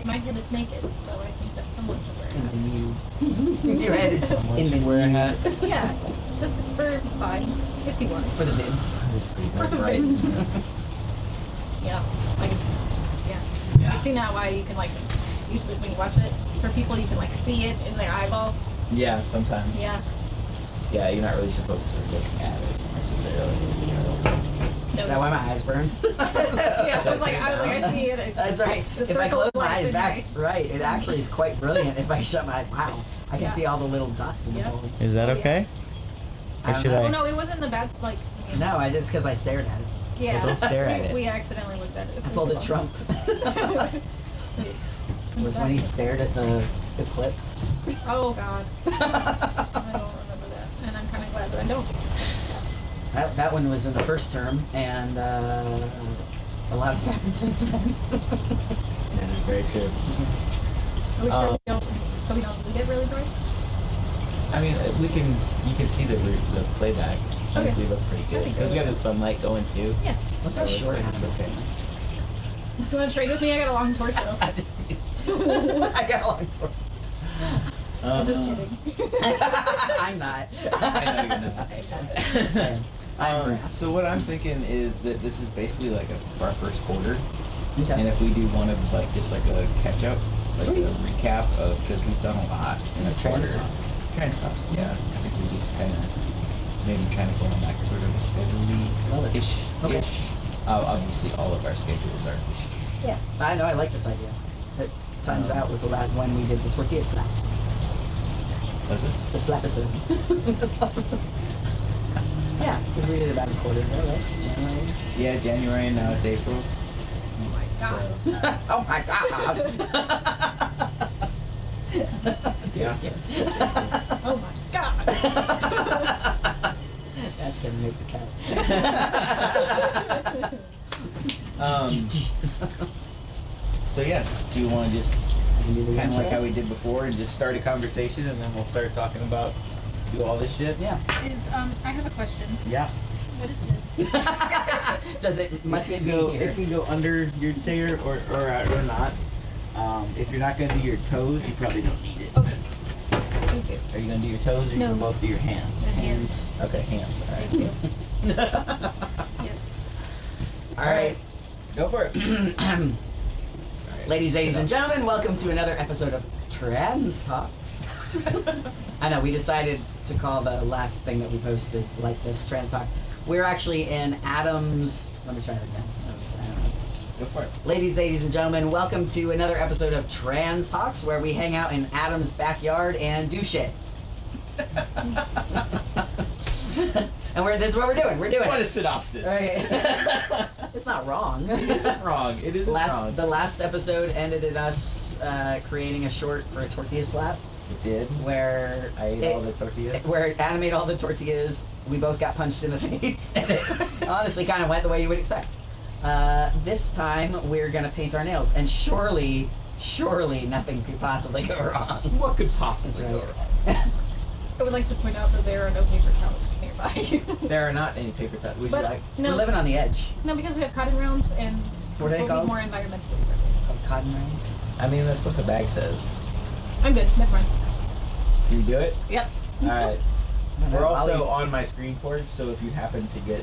my head is naked, so I think that someone should wear a hat. Your head is in the wear a hat. Yeah, just for vibes, if you want. For the vids. For the right. vibes. Yeah, like it's, yeah. You see now why you can like, usually when you watch it, for people you can like see it in their eyeballs. Yeah, sometimes. Yeah. Yeah, you're not really supposed to look at it necessarily. Is that why my eyes burn? Yeah, I was like, I see it. That's right. The If I circle close of my life eyes in back, right, it actually is quite brilliant. If I shut my eyes, wow, I can see all the little dots in the holes. Is that okay? I Or don't should know. I? Oh no, it wasn't the bad like. No, it's because I stared at it. Yeah. Well, don't stare at it. We accidentally looked at it. I pulled a Trump. Was when he stared at the eclipse. Oh God. I don't remember that, and I'm kind of glad that I don't. That one was in the first term, and a lot has happened since then. That is very true. Are we sure we don't, so we don't need it really bright? I mean, you can see the playback. Okay. We look pretty good. Because we got the sunlight going too. Yeah. Look how short it is. Okay. You want to trade with me? I got a long torso. I got a long torso. I'm just kidding. I'm not. I know you're not. So what I'm thinking is that this is basically like our first quarter, Okay. and if we do one of like just like a catch up, like Sweet. a recap of because we've done a lot in This a is trans quarter. talks. Trans talk, yeah. I think we just kind of maybe kind of going back sort of a Love it. schedule-ish. Okay. Obviously, all of our schedules are. Yeah, I know. I like this idea. It times out with the last one we did the tortilla slap. Does it? The slap episode. Yeah, because we did about a quarter ago, right? January. Yeah, January, and now it's April. Oh my God. Oh my God. Yeah. Oh my God. That's gonna make the cat. So yeah, do you want to just Can you do the kind of like intro? how we did before and just start a conversation and then we'll start talking about do all this shit? Yeah. I have a question. Yeah. What is this? Does it? Must it be here? It can go under your chair or not. If you're not gonna do your toes, you probably don't need it. Okay. Thank you. Are you gonna do your toes or you No. gonna both do your hands? Hands. Okay, hands. All right. Thank you. Yes. All right. Go for it. All right, Ladies sit and up. gentlemen, welcome to another episode of Trans Talks. I know, we decided to call the last thing that we posted like this, Trans Talk. We're actually in Adam's, let me try it again. That was, I don't know. Go for it. Ladies and gentlemen, welcome to another episode of Trans Talks, where we hang out in Adam's backyard and do shit. And this is what we're doing. We're doing What a it. synopsis. Okay. It's not wrong. It isn't wrong. It isn't wrong. The last episode ended in us creating a short for a tortilla slap, It did. where I ate all the tortillas. where Adam ate all the tortillas. We both got punched in the face, and it honestly kind of went the way you would expect. This time we're gonna paint our nails, and surely nothing could possibly go wrong. What could possibly That's go right. wrong? I would like to point out that there are no paper towels nearby. There are not any paper towels. Would you But like? We're no, living on the edge. no, because we have cotton rounds, and What are this they will called? be more environmentally friendly. Of cotton rounds. I mean, that's what the bag says. I'm good. Never mind. Do you do it? Yep. All right. I don't know, We're also Ollie's- on my screen porch, so if you happen to get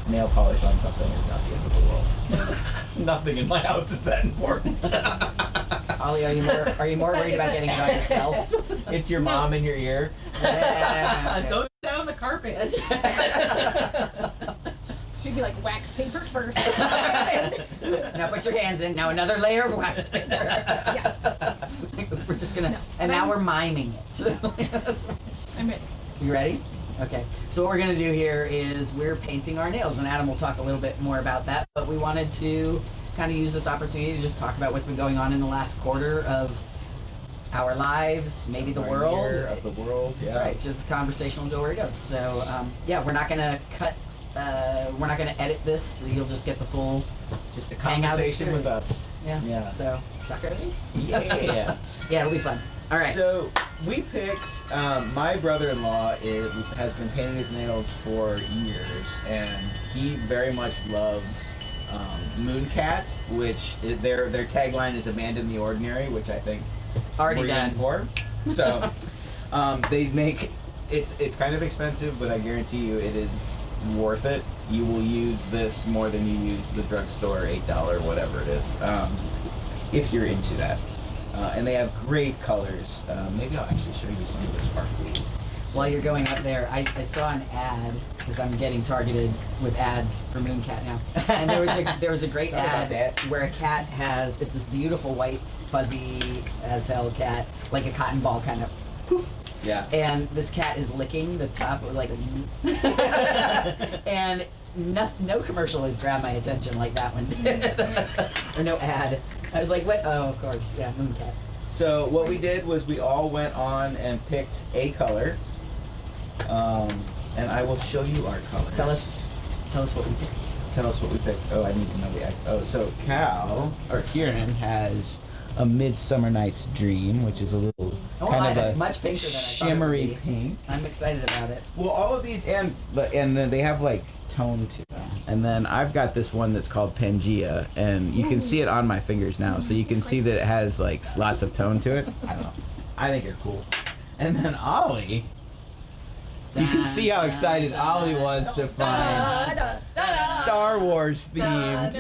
nail polish on something, it's not the end of the world. Nothing in my house is that important. Ollie, are you more worried about getting it on yourself? It's your mom in your ear. Yeah. Don't sit down on the carpet. Should be like wax paper first. Now put your hands in. Now another layer of wax paper. Yeah. We're just gonna, No. and now we're miming it. I'm ready. You ready? Okay. So what we're gonna do here is we're painting our nails, and Adam will talk a little bit more about that. But we wanted to kind of use this opportunity to just talk about what's been going on in the last quarter of our lives, maybe the Our world. year of the world. Yeah. That's right. So it's conversational, go where it goes. So yeah, we're not gonna cut. We're not gonna edit this. You'll just get the full Just a hangout conversation with experience. us. Yeah. Yeah. So suckers. Yeah. Yeah, it'll be fun. All right. So we picked. My brother-in-law has been painting his nails for years, and he very much loves Mooncat, which their tagline is "Abandon the Ordinary," which I think Already we're done. in for. So they make it's kind of expensive, but I guarantee you it is worth it. You will use this more than you use the drugstore $8 whatever it is, if you're into that. And they have great colors. Maybe I'll actually show you some of the sparklies. While you're going up there, I saw an ad, because I'm getting targeted with ads for Mooncat now. And there was a great Sorry about ad that. where a cat has, it's this beautiful white fuzzy as hell cat, like a cotton ball kind of poof. Yeah. And this cat is licking the top of like and no commercial has grabbed my attention like that one did. Or no ad. I was like, what? Oh, of course, yeah, Mooncat. So what we did was we all went on and picked a color, and I will show you our color. Tell us what we picked. Tell us what we picked. Oh, I need to know the act. Oh, so Kieran has a Midsummer Night's Dream, which is a little kind of it's a much pinker than I thought it would shimmery be. pink. I'm excited about it. Well, all of these and then they have like tone to them. And then I've got this one that's called Pangea, and you can see it on my fingers now, so you can see that it has like lots of tone to it. I don't know. I think they're cool. And then Ollie, you can see how excited Ollie was to find Star Wars themed.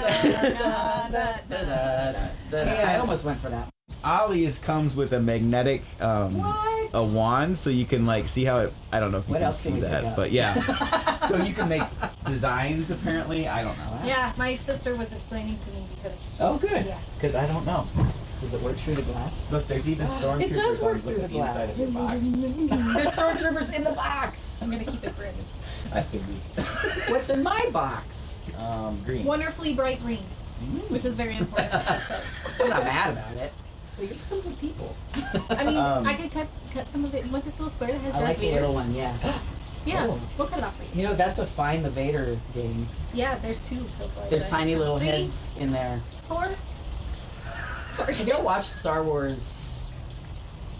I almost went for that. Ollie's comes with a magnetic What? a wand, so you can like see how it. I don't know if you What can else can see we pick that, up? but yeah. So you can make designs. Apparently, I don't know. Yeah, my sister was explaining to me because. Oh, good. Yeah. Because I don't know. Does it work through the glass? Look, there's even stormtroopers. It does work on through the inside of your box. There's stormtroopers in the box. I'm gonna keep it branded. I figured. What's in my box? Green. Wonderfully bright green, which is very important. So, I'm not mad about it. It just comes with people. I mean, Um, I could cut some of it. You want this little square that has I Darth like the Vader? little one, yeah. Yeah, Oh. we'll cut it off for you. You know, that's a Find the Vader game. Yeah, there's 2 so far. There's right? tiny little 3, heads in there. 4. Sorry. Have you ever watched Star Wars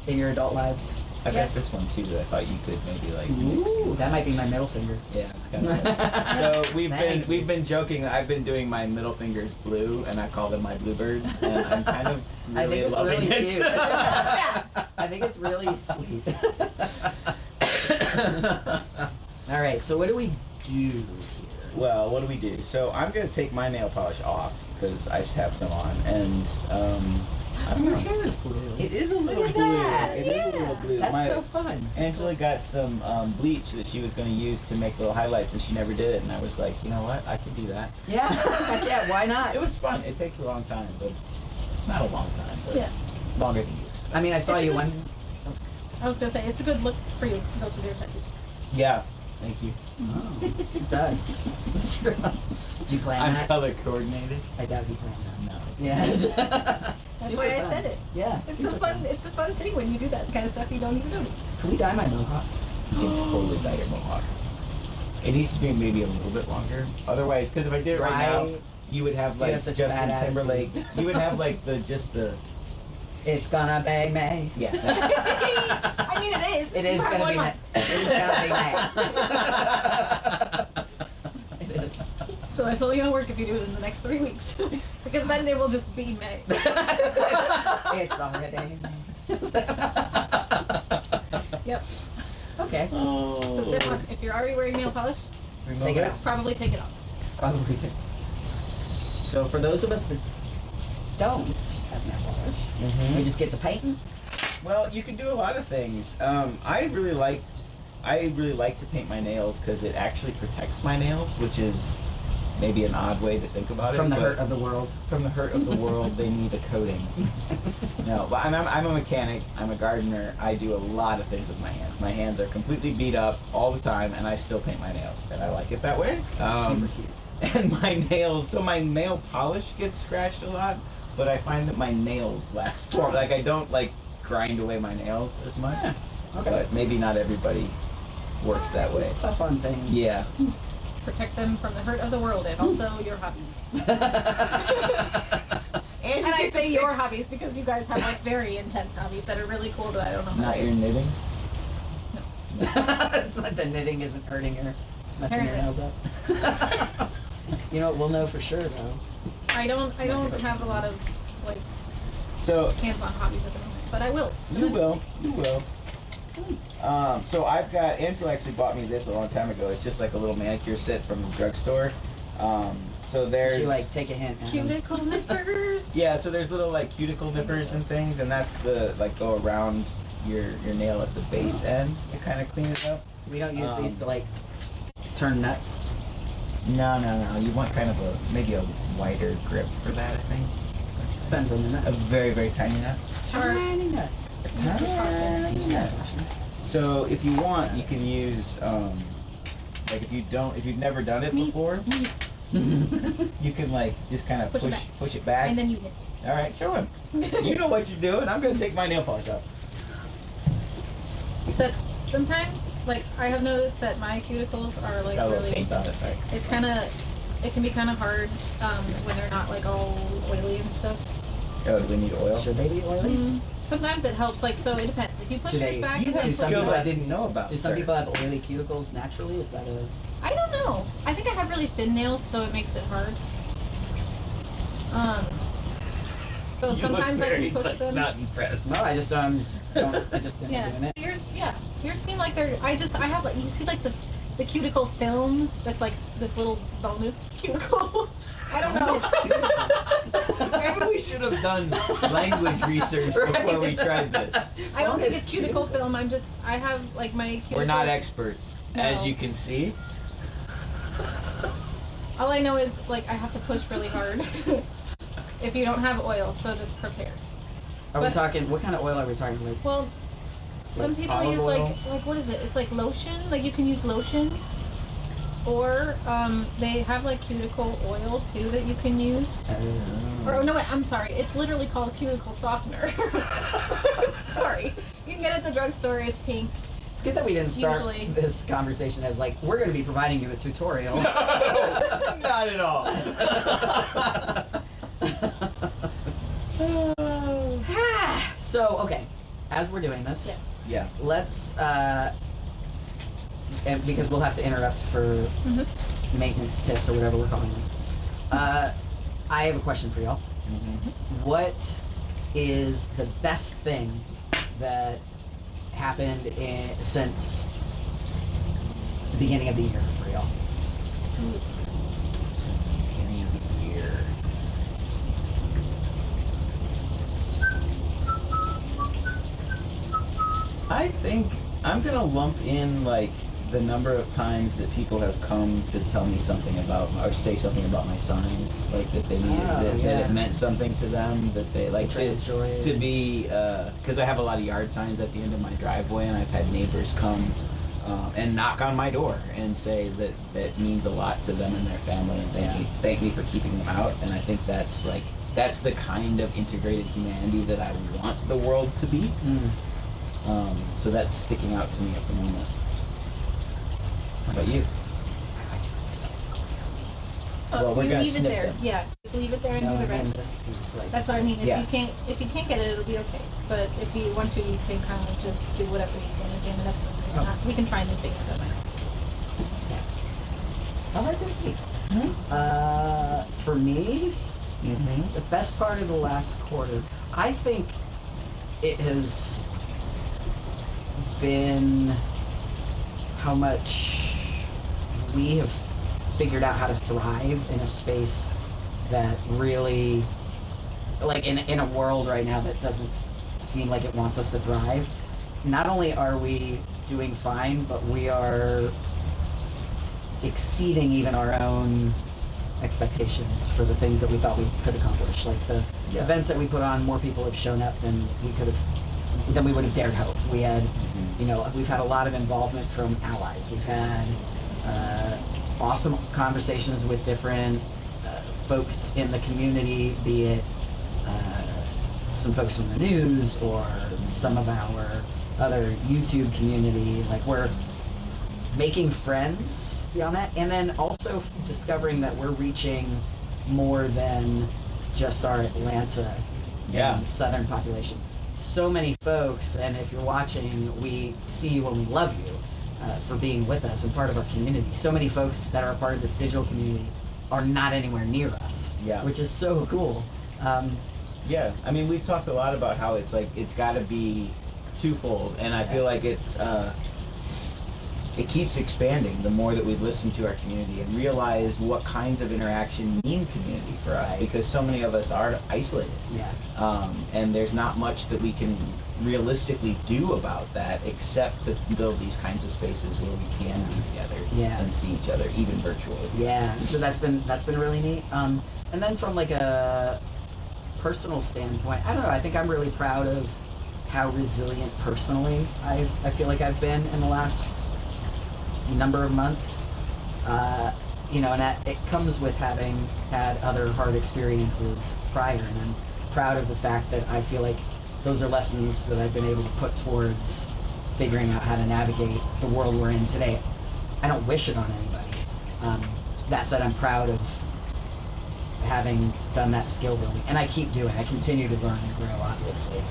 in your adult lives? I got Yes. this one too that I thought you could maybe like Ooh, mix. that might be my middle finger. Yeah, it's kind of. So Thanks. we've been joking that I've been doing my middle fingers blue, and I call them my bluebirds, and I'm kind of I think really it's loving really it. cute. I think it's really sweet. All right, so what do we do here? Well, what do we do? So I'm gonna take my nail polish off because I have some on, and I don't Your know. hair is blue. It is a little Look at blue. that. It is a little blue. That's so fun. Angela got some bleach that she was going to use to make little highlights, and she never did it. And I was like, you know what? I can do that. Yeah, yeah, why not? It was fun. It takes a long time, but not a long time, but Yeah. longer than used. I mean, I saw It's a you good- one. I was gonna say it's a good look for you. Those with your tattoos. Yeah. Thank you. Oh, it does. It's true. Do you plan I'm that? color coordinated. I doubt you plan that. No. Yes. That's why I said it. Yeah. It's super a fun. It's a fun thing when you do that kind of stuff. You don't even notice. Can we dye my mohawk? You can totally dye your mohawk. It needs to be maybe a little bit longer. Otherwise, because if I did it right now, you would have You like have such a Justin bad Timberlake. attitude. You would have like the It's gonna be me. yeah. I mean, it is. It is You have gonna one be me. month. It is gonna be me. It is. So it's only gonna work if you do it in the next 3 weeks, because then it will just be May. It's already me. Yep. Okay. Oh. So step 1: if you're already wearing nail polish, Take it off. probably take it off. Probably take. So for those of us that don't have nail polish, we just get to painting. Well, you can do a lot of things. I really like to paint my nails because it actually protects my nails, which is maybe an odd way to think about it. From the but hurt of the world. From the hurt of the world, they need a coating. No, but I'm a mechanic. I'm a gardener. I do a lot of things with my hands. My hands are completely beat up all the time, and I still paint my nails, and I like it that way. Super cute. And my nails, so my nail polish gets scratched a lot, but I find that my nails last long. Like I don't like grind away my nails as much. Yeah, okay. But maybe not everybody works that way. Tough on things. Yeah. Protect them from the hurt of the world and also your hobbies. And I say your hobbies because you guys have like very intense hobbies that are really cool that I don't know. Not your knitting. It's like the knitting isn't hurting her, messing her nails up. You know, we'll know for sure though. I don't have a lot of like So hands-on hobbies at the moment, but I will. you will. So I've got Angela actually bought me this a long time ago. It's just like a little manicure set from the drugstore. So there's She like take a hint. Cuticle nippers. yeah. So there's little like cuticle nippers and things, and that's the like go around your nail at the base end to kind of clean it up. We don't use these to like turn nuts. No. You want kind of maybe a wider grip for that, I think. Depends on the nut. A very, very tiny nut. Tiny nuts. Tiny nut. So if you want, you can use like if you've never done it before, you can like just kind of push it back. And then you hit. All right, show him. You know what you're doing. I'm gonna take my nail polish off. Except sometimes, like I have noticed that my cuticles are like Got a little really. paint on it, sorry. It can be kind of hard when they're not like all oily and stuff. Oh, do we need oil? Should they be oily? Sometimes it helps. Like so, it depends. If you push it back, You and have then some push skills people I have- didn't know about. Do some sir. people have oily cuticles naturally? Is that a... I don't know. I think I have really thin nails, so it makes it hard. So You sometimes look I very, can push like, them. Not impressed. No, I just didn't Yeah. doing it. Yours seem like they're. I have like you see like the cuticle film that's like this little bonus cuticle. I don't know. Maybe we should have done language research before we tried this. I don't think it's cuticle film. I have like my cuticles. We're not experts, as No. you can see. All I know is like I have to push really hard if you don't have oil, so just prepare. Are we But- talking, what kind of oil are we talking about? Well, some Like people olive use oil? like what is it? It's like lotion. Like you can use lotion, or they have like cuticle oil too that you can use. Or no, wait, I'm sorry. It's literally called a cuticle softener. Sorry, you can get it at the drugstore. It's pink. It's good that we didn't start Usually. this conversation as like, we're going to be providing you a tutorial. Not at all. So, okay, as we're doing this, Yes. Yeah. let's, and because we'll have to interrupt for maintenance tips or whatever we're calling this. I have a question for y'all. What is the best thing that happened since the beginning of the year for y'all? Beginning of the year. I think I'm gonna lump in like the number of times that people have come to tell me something about or say something about my signs, like that they needed that it meant something to them, that they like to be because I have a lot of yard signs at the end of my driveway, and I've had neighbors come and knock on my door and say that that means a lot to them and their family, and thank me for keeping them out. And I think that's the kind of integrated humanity that I want the world to be. So that's sticking out to me at the moment. How about you? Well, we're you gonna leave it snip there. them. Yeah, just leave it there and No, do the again, rest. this piece, like, That's what I mean. If Yeah. you can't get it, it'll be okay. But if you want to, you can kind of just do whatever you can and jam it up. We can try new things. That might. All right, good. For me, the best part of the last quarter, I think it has been how much we have figured out how to thrive in a space that really, like in a world right now that doesn't seem like it wants us to thrive. Not only are we doing fine, but we are exceeding even our own expectations for the things that we thought we could accomplish. Like the events that we put on, more people have shown up than we would have dared hope. We had, we've had a lot of involvement from allies. We've had awesome conversations with different folks in the community, be it some folks from the news or some of our other YouTube community. Like, we're making friends beyond that, and then also discovering that we're reaching more than just our Atlanta and Southern population. So many folks, and if you're watching, we see you and we love you for being with us and part of our community. So many folks that are a part of this digital community are not anywhere near us. Yeah. Which is so cool. Yeah, I mean, we've talked a lot about how it's like it's got to be twofold, and I feel like it keeps expanding the more that we listen to our community and realize what kinds of interaction mean community for us, Right. because so many of us are isolated. Yeah. And there's not much that we can realistically do about that except to build these kinds of spaces where we can be together Yeah. and see each other, even virtually. Yeah. So that's been really neat. And then from like a personal standpoint, I don't know. I think I'm really proud of how resilient personally I feel like I've been in the last number of months. You know, and that it comes with having had other hard experiences prior, and I'm proud of the fact that I feel like those are lessons that I've been able to put towards figuring out how to navigate the world we're in today. I don't wish it on anybody. That said, I'm proud of having done that skill building, and I keep doing. I continue to learn and grow, obviously.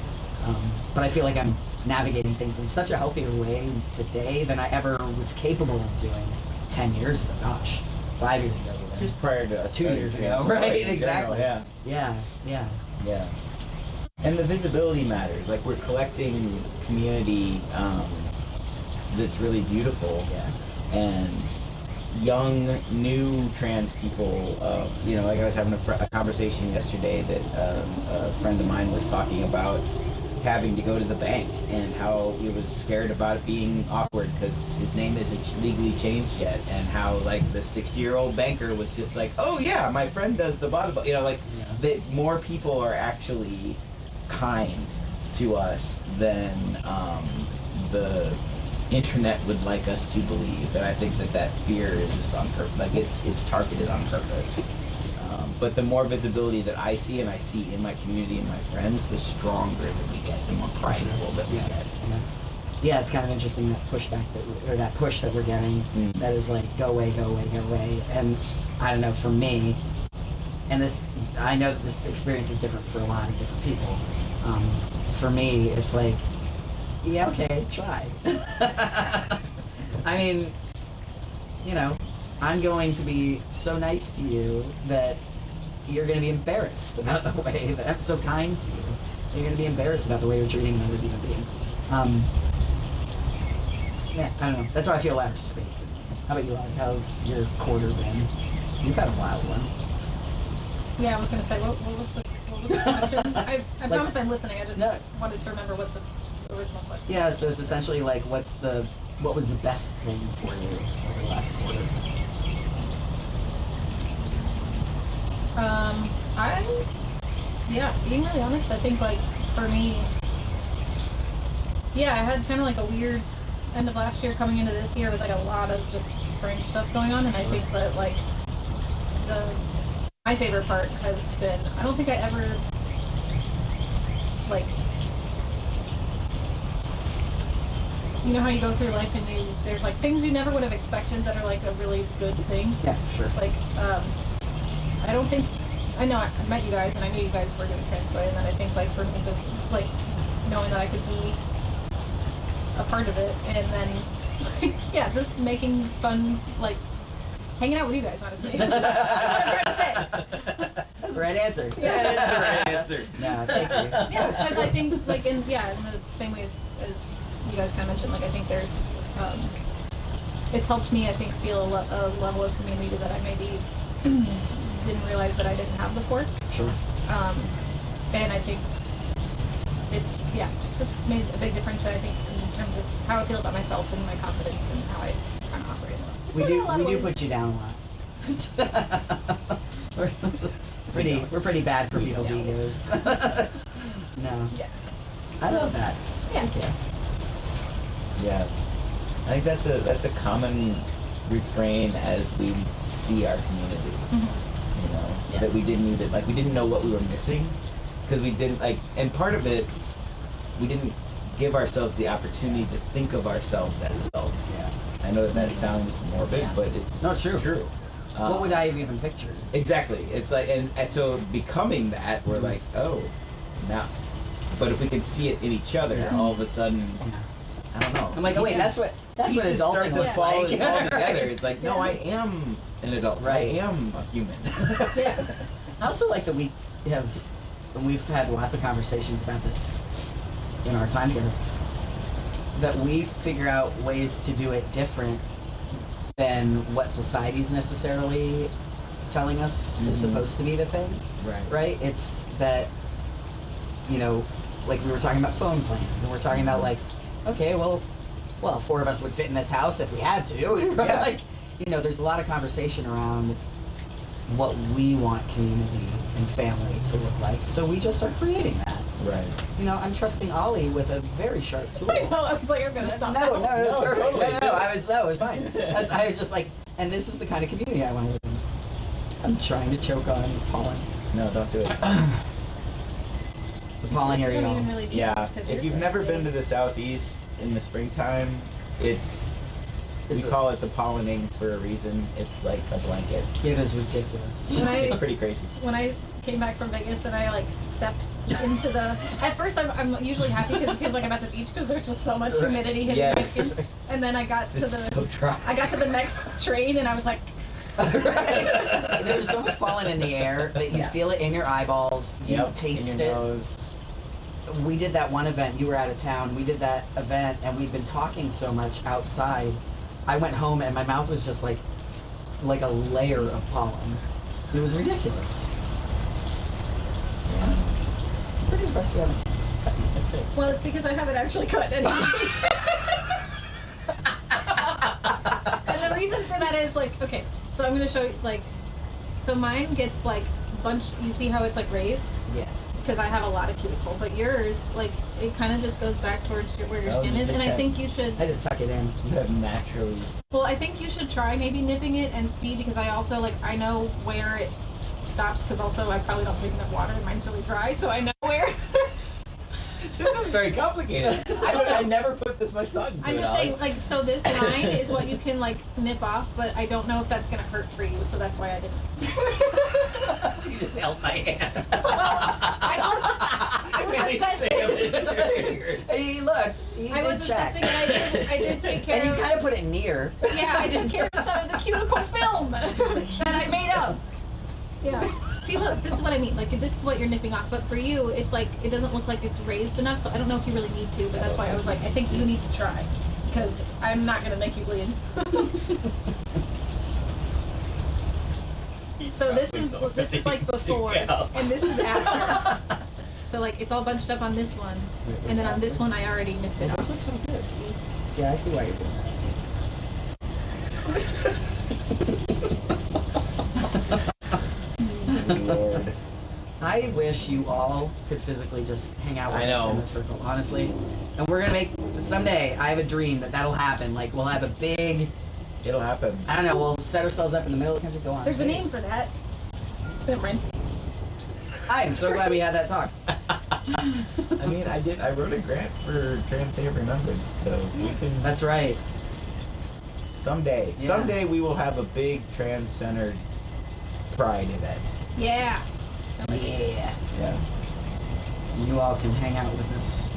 But I feel like I'm navigating things in such a healthier way today than I ever was capable of doing 10 years ago. Gosh, 5 years ago even. Just prior to us. 2 years ago, Yeah, right? in Exactly. general, Yeah. Yeah. And the visibility matters. Like, we're collecting community that's really beautiful. Yeah. And young, new trans people, you know, like I was having a conversation yesterday that a friend of mine was talking about having to go to the bank and how he was scared about it being awkward because his name isn't legally changed yet, and how like the 60-year-old banker was just like, oh yeah, my friend does the blah, you know, like that more people are actually kind to us than the internet would like us to believe, and I think that fear is just on purpose. Like it's targeted on purpose. But the more visibility that I see, and I see in my community and my friends, the stronger that we get, the more prideful that we get. Yeah, it's kind of interesting that pushback that push that we're getting. That is like go away, and I don't know, for me, and this, I know that this experience is different for a lot of different people. For me, it's like, yeah, okay, try. I mean, you know, I'm going to be so nice to you that you're going to be embarrassed about the way that I'm so kind to you. You're going to be embarrassed about the way you're treating another human being. Yeah, I don't know. That's how I feel outer space. How about you, Ollie? How's your quarter been? You've had a wild one. Yeah, I was gonna say, what was the question? I promise I'm listening. I just wanted to remember what the original question. Yeah, so it's essentially like, what was the best thing for you over the last quarter? Being really honest, I think like for me, I had kind of like a weird end of last year coming into this year with like a lot of just strange stuff going on, and I think that like my favorite part has been, I don't think I ever like, you know how you go through life and there's like things you never would have expected that are like a really good thing. Yeah, sure. Like, I don't think, I know I met you guys and I knew you guys were doing trans play, and then I think like for me just like knowing that I could be a part of it, and then just making fun, like hanging out with you guys, honestly. That's what I'm trying to say. That's the right answer. Yeah, that's the right answer. No, thank you. Yeah, because I think like in the same way as you guys kind of mentioned, like I think there's it's helped me, I think, feel a level of community that I maybe didn't realize that I didn't have before. Sure. And I think it's just made a big difference, I think, in terms of how I feel about myself and my confidence and how I kind of operate. We do put you down a lot. we're pretty bad for people's egos. No. Yeah. I love that. Yeah. Yeah. I think that's a common refrain as we see our community. Mm-hmm. You know, that we didn't know what we were missing, because we didn't and part of it, we didn't give ourselves the opportunity to think of ourselves as adults. Yeah. I know that sounds morbid, but it's no, true. True. What would I have even pictured? Exactly. It's like, and so becoming that, we're like, oh, now. But if we can see it in each other, all of a sudden, I don't know. I'm like, oh wait, that's what pieces start adulting to looks fall like. together. It's like, no, I am an adult. Right. I am a human. Yeah. I also like that we've had lots of conversations about this in our time together, that we figure out ways to do it different than what society's necessarily telling us is supposed to be the thing. Right? It's that, you know, like we were talking about phone plans, and we're talking about like, okay, well, 4 of us would fit in this house if we had to. Right? Yeah. Like, you know, there's a lot of conversation around what we want community and family to look like. So we just are creating that. Right. You know, I'm trusting Ollie with a very sharp tool. I know, I was like, I'm gonna stop. No, it was perfect. totally. No, it was fine. I was just like, and this is the kind of community I want to live in. I'm trying to choke on pollen. No, don't do it. The pollen here, I you don't even know. really need Yeah. it because If yours you've are never big. been to the southeast in the springtime, we call it the pollinating for a reason. It's like a blanket. It is ridiculous. When It's pretty crazy. when I came back from Vegas and I like stepped into the. At first, I'm usually happy because it feels like I'm at the beach because there's just so much humidity hitting my Yes. skin. And then I got to It's the. so dry. I got to the next train and I was like, Right. There's so much pollen in the air that you feel it in your eyeballs, you Yep, taste in your it. nose. We did that one event, you were out of town, we did that event and we'd been talking so much outside. I went home and my mouth was just like a layer of pollen. It was ridiculous. Yeah. Pretty impressed you haven't cut me. That's great. well, it's because I haven't actually cut any. And the reason for that is like, okay, so I'm gonna show you like, so mine gets like bunch. You see how it's like raised? Yes. Because I have a lot of cuticle, but yours, like, it kind of just goes back towards where your Oh, skin you is, just and I have- think you should. I just tuck it in. You have naturally. Well, I think you should try maybe nipping it and see, because I also like I know where it stops, because also I probably don't drink enough water and mine's really dry, so I know where. This is very complicated. I never put this much thought into I'm it. just Ollie. saying, like, so this line is what you can like nip off, but I don't know if that's gonna hurt for you, so that's why I didn't. So you just held my hand. I was assessing. He looked. He I did was check. assessing, and I did take care And you of. kind of put it near. Yeah, I took care of some of the cuticle film that I made up. Yeah. See, look, this is what I mean. Like, this is what you're nipping off. But for you, it's like, it doesn't look like it's raised enough, so I don't know if you really need to, but that's why I was like, I think you need to try. Because I'm not going to make you bleed. So this is like before, and this is after. So like, it's all bunched up on this one, and then on this one I already nipped it Those off. look so good. See? Yeah, I see why you're doing Lord. that. I wish you all could physically just hang out with I us know. in the circle, honestly. And we're gonna make someday. I have a dream that'll happen. Like we'll have a big. It'll happen. I don't know. We'll set ourselves up in the middle of the country. Go on. There's a name for that. Never mind. I'm so glad we had that talk. I mean, I wrote a grant for Trans Day of Remembrance, so we can. That's right. Someday. Yeah. Someday we will have a big trans-centered pride event. Yeah. Yeah. Yeah. You all can hang out with us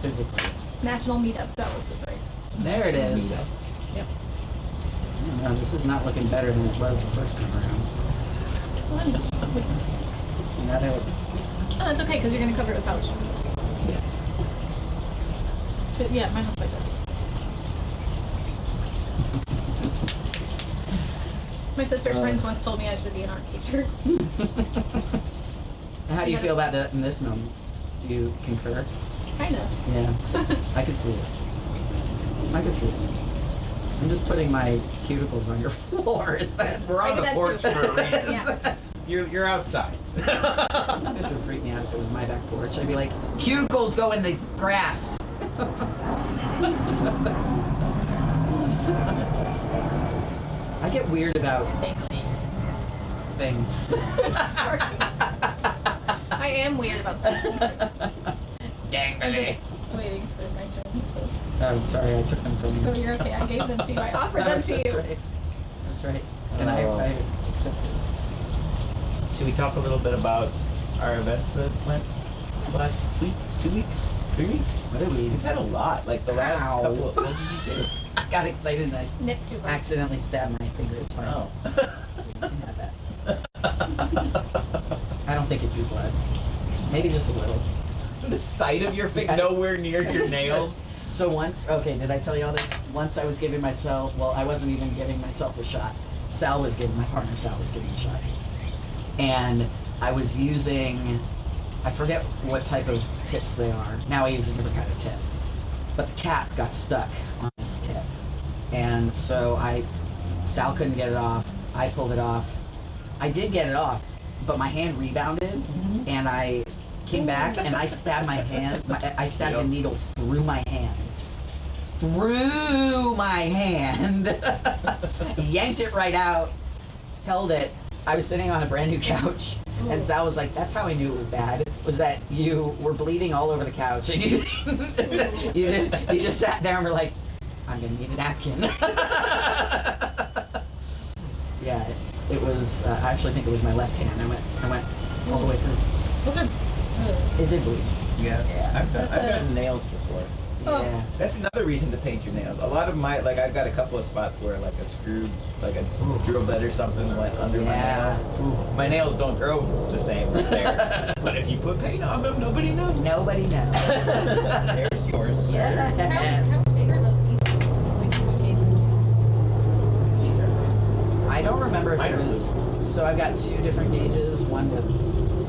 physically. National Meetup. That was the phrase. There it is. Meetup. Yep. I don't know, this is not looking better than it was the first time around. Well, let me see. You know, there- Oh, that's okay, because you're going to cover it with pouch. Yeah. But yeah, mine looks like that. My sister's friends once told me I should be an art teacher. How do you feel about that in this moment? Do you concur? Kind of. Yeah, I could see it. I could see it. I'm just putting my cuticles on your floor. Is that We're I on do the that porch too. for a reason. Yeah. You're outside. This would freak me out if it was my back porch. I'd be like, cuticles go in the grass. I get weird about things. Sorry. I am weird about that. I'm Dangly. just waiting for my turn. Oh, sorry, I took them from you. So you're okay. I gave them to you. I offered them to That's you. right. That's right. And I accepted. Should we talk a little bit about our events that went Last week, 2 weeks, 3 weeks. What did we? We've had a lot. Like the last Ow. couple. What did you do? I got excited and I Nipped too hard. accidentally stabbed my finger. It's fine. Oh. You can have that. I don't think it drew blood. Maybe just a little. The side of your finger, nowhere near your nails. So once, okay, did I tell you all this? Once I was giving myself, well, I wasn't even giving myself a shot. My partner Sal was giving a shot. And I was using, I forget what type of tips they are. Now I use a different kind of tip. But the cap got stuck on this tip. And so Sal couldn't get it off. I pulled it off. I did get it off, but my hand rebounded, and I came back and I stabbed my hand. I stabbed the needle through my hand. Through my hand. Yanked it right out. Held it. I was sitting on a brand new couch, and Sal was like, "That's how I knew it was bad. Was that you were bleeding all over the couch, and you just sat there and were like, I'm gonna need a napkin." Yeah, it was. I actually think it was my left hand. I went all the way through. Those are. It did bleed. Yeah. I've That's gotten nails before. Oh. Yeah. That's another reason to paint your nails. A lot of my, like, I've got a couple of spots where, like, a screw, like a drill bit or something went under my nail. My nails don't grow the same there. But if you put paint on them, nobody knows. Nobody knows. There's yours, sir. Yes. How big are those needles? I don't remember if Mine it are was. So I've got two different gauges, one to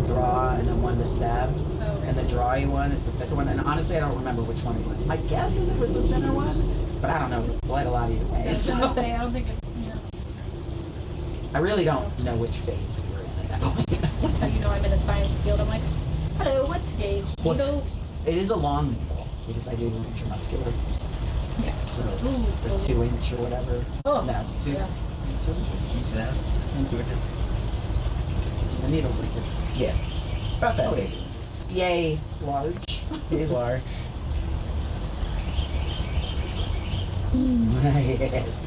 draw and then one to stab. Oh, okay. And the drawy one is the thicker one. And honestly, I don't remember which one it was. My guess is it was the thinner one, but I don't know. It bled a lot either way. I was So gonna say, I don't think it. Yeah. I really don't know which phase we were in at that point. So you know I'm in a science field. I'm like, hello, what gauge? What? Needle. It is a long needle because I do intramuscular. Yeah. So it's Ooh, a 2-inch or whatever. Oh, No, two. yeah. Is it 2 inches? Each of that. The needle's like this. Yeah. About that Oh, big. Yay, large. Pretty large. Yes.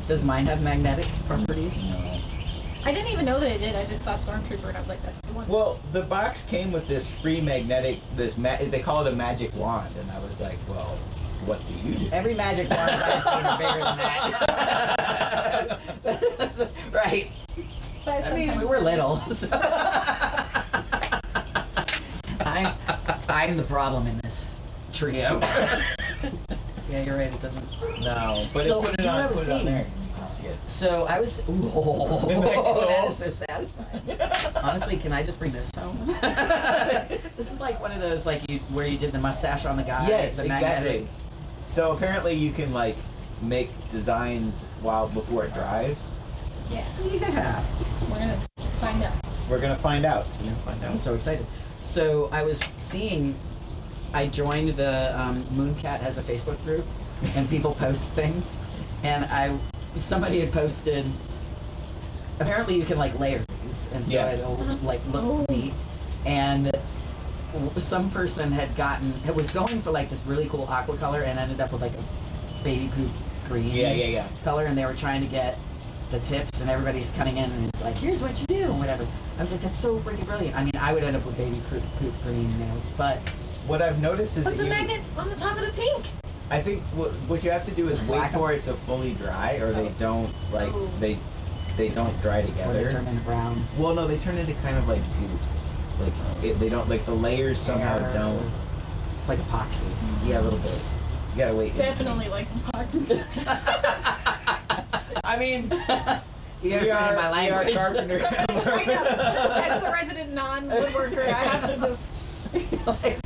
Does mine have magnetic properties? No. I didn't even know that it did. I just saw Stormtrooper and I was like, that's the one. Well, the box came with this free magnetic, they call it a magic wand, and I was like, well, what do you do? Every magic wand I've seen are bigger than that. Right. So I mean, we were little. So. I'm the problem in this trio. Yeah, you're right. It doesn't. No, but So, put it you on, have a put it on scene. there. You can see it. So I was. Oh, that is so satisfying. Honestly, can I just bring this home? This is like one of those where you did the mustache on the guy. Yes, the exactly. magnetic. So apparently you can like make designs before it dries. Yeah. Yeah. We're gonna find out. We're gonna find out. I'm so excited. So I was seeing, I joined the Mooncat has a Facebook group, and people post things, and somebody had posted. Apparently, you can like layer these, and so it'll like look neat. And some person was going for like this really cool aqua color, and ended up with like a baby poop green Yeah. color, and they were trying to get the tips, and everybody's coming in and it's like, here's what you do, whatever. I was like, that's so freaking brilliant. I mean, I would end up with baby poop green nails, but What I've noticed is Put that the magnet on the top of the pink. I think what you have to do is wait for it to fully dry, or they don't they don't dry or together. they turn into brown. Well, no, they turn into kind of like goop. Like they don't like the layers somehow Yeah. don't. It's like epoxy. Yeah, a little bit. You gotta wait. Definitely like epoxy. I mean, You we are my are language. carpenters. I know. As the resident non-woodworker, I have to just.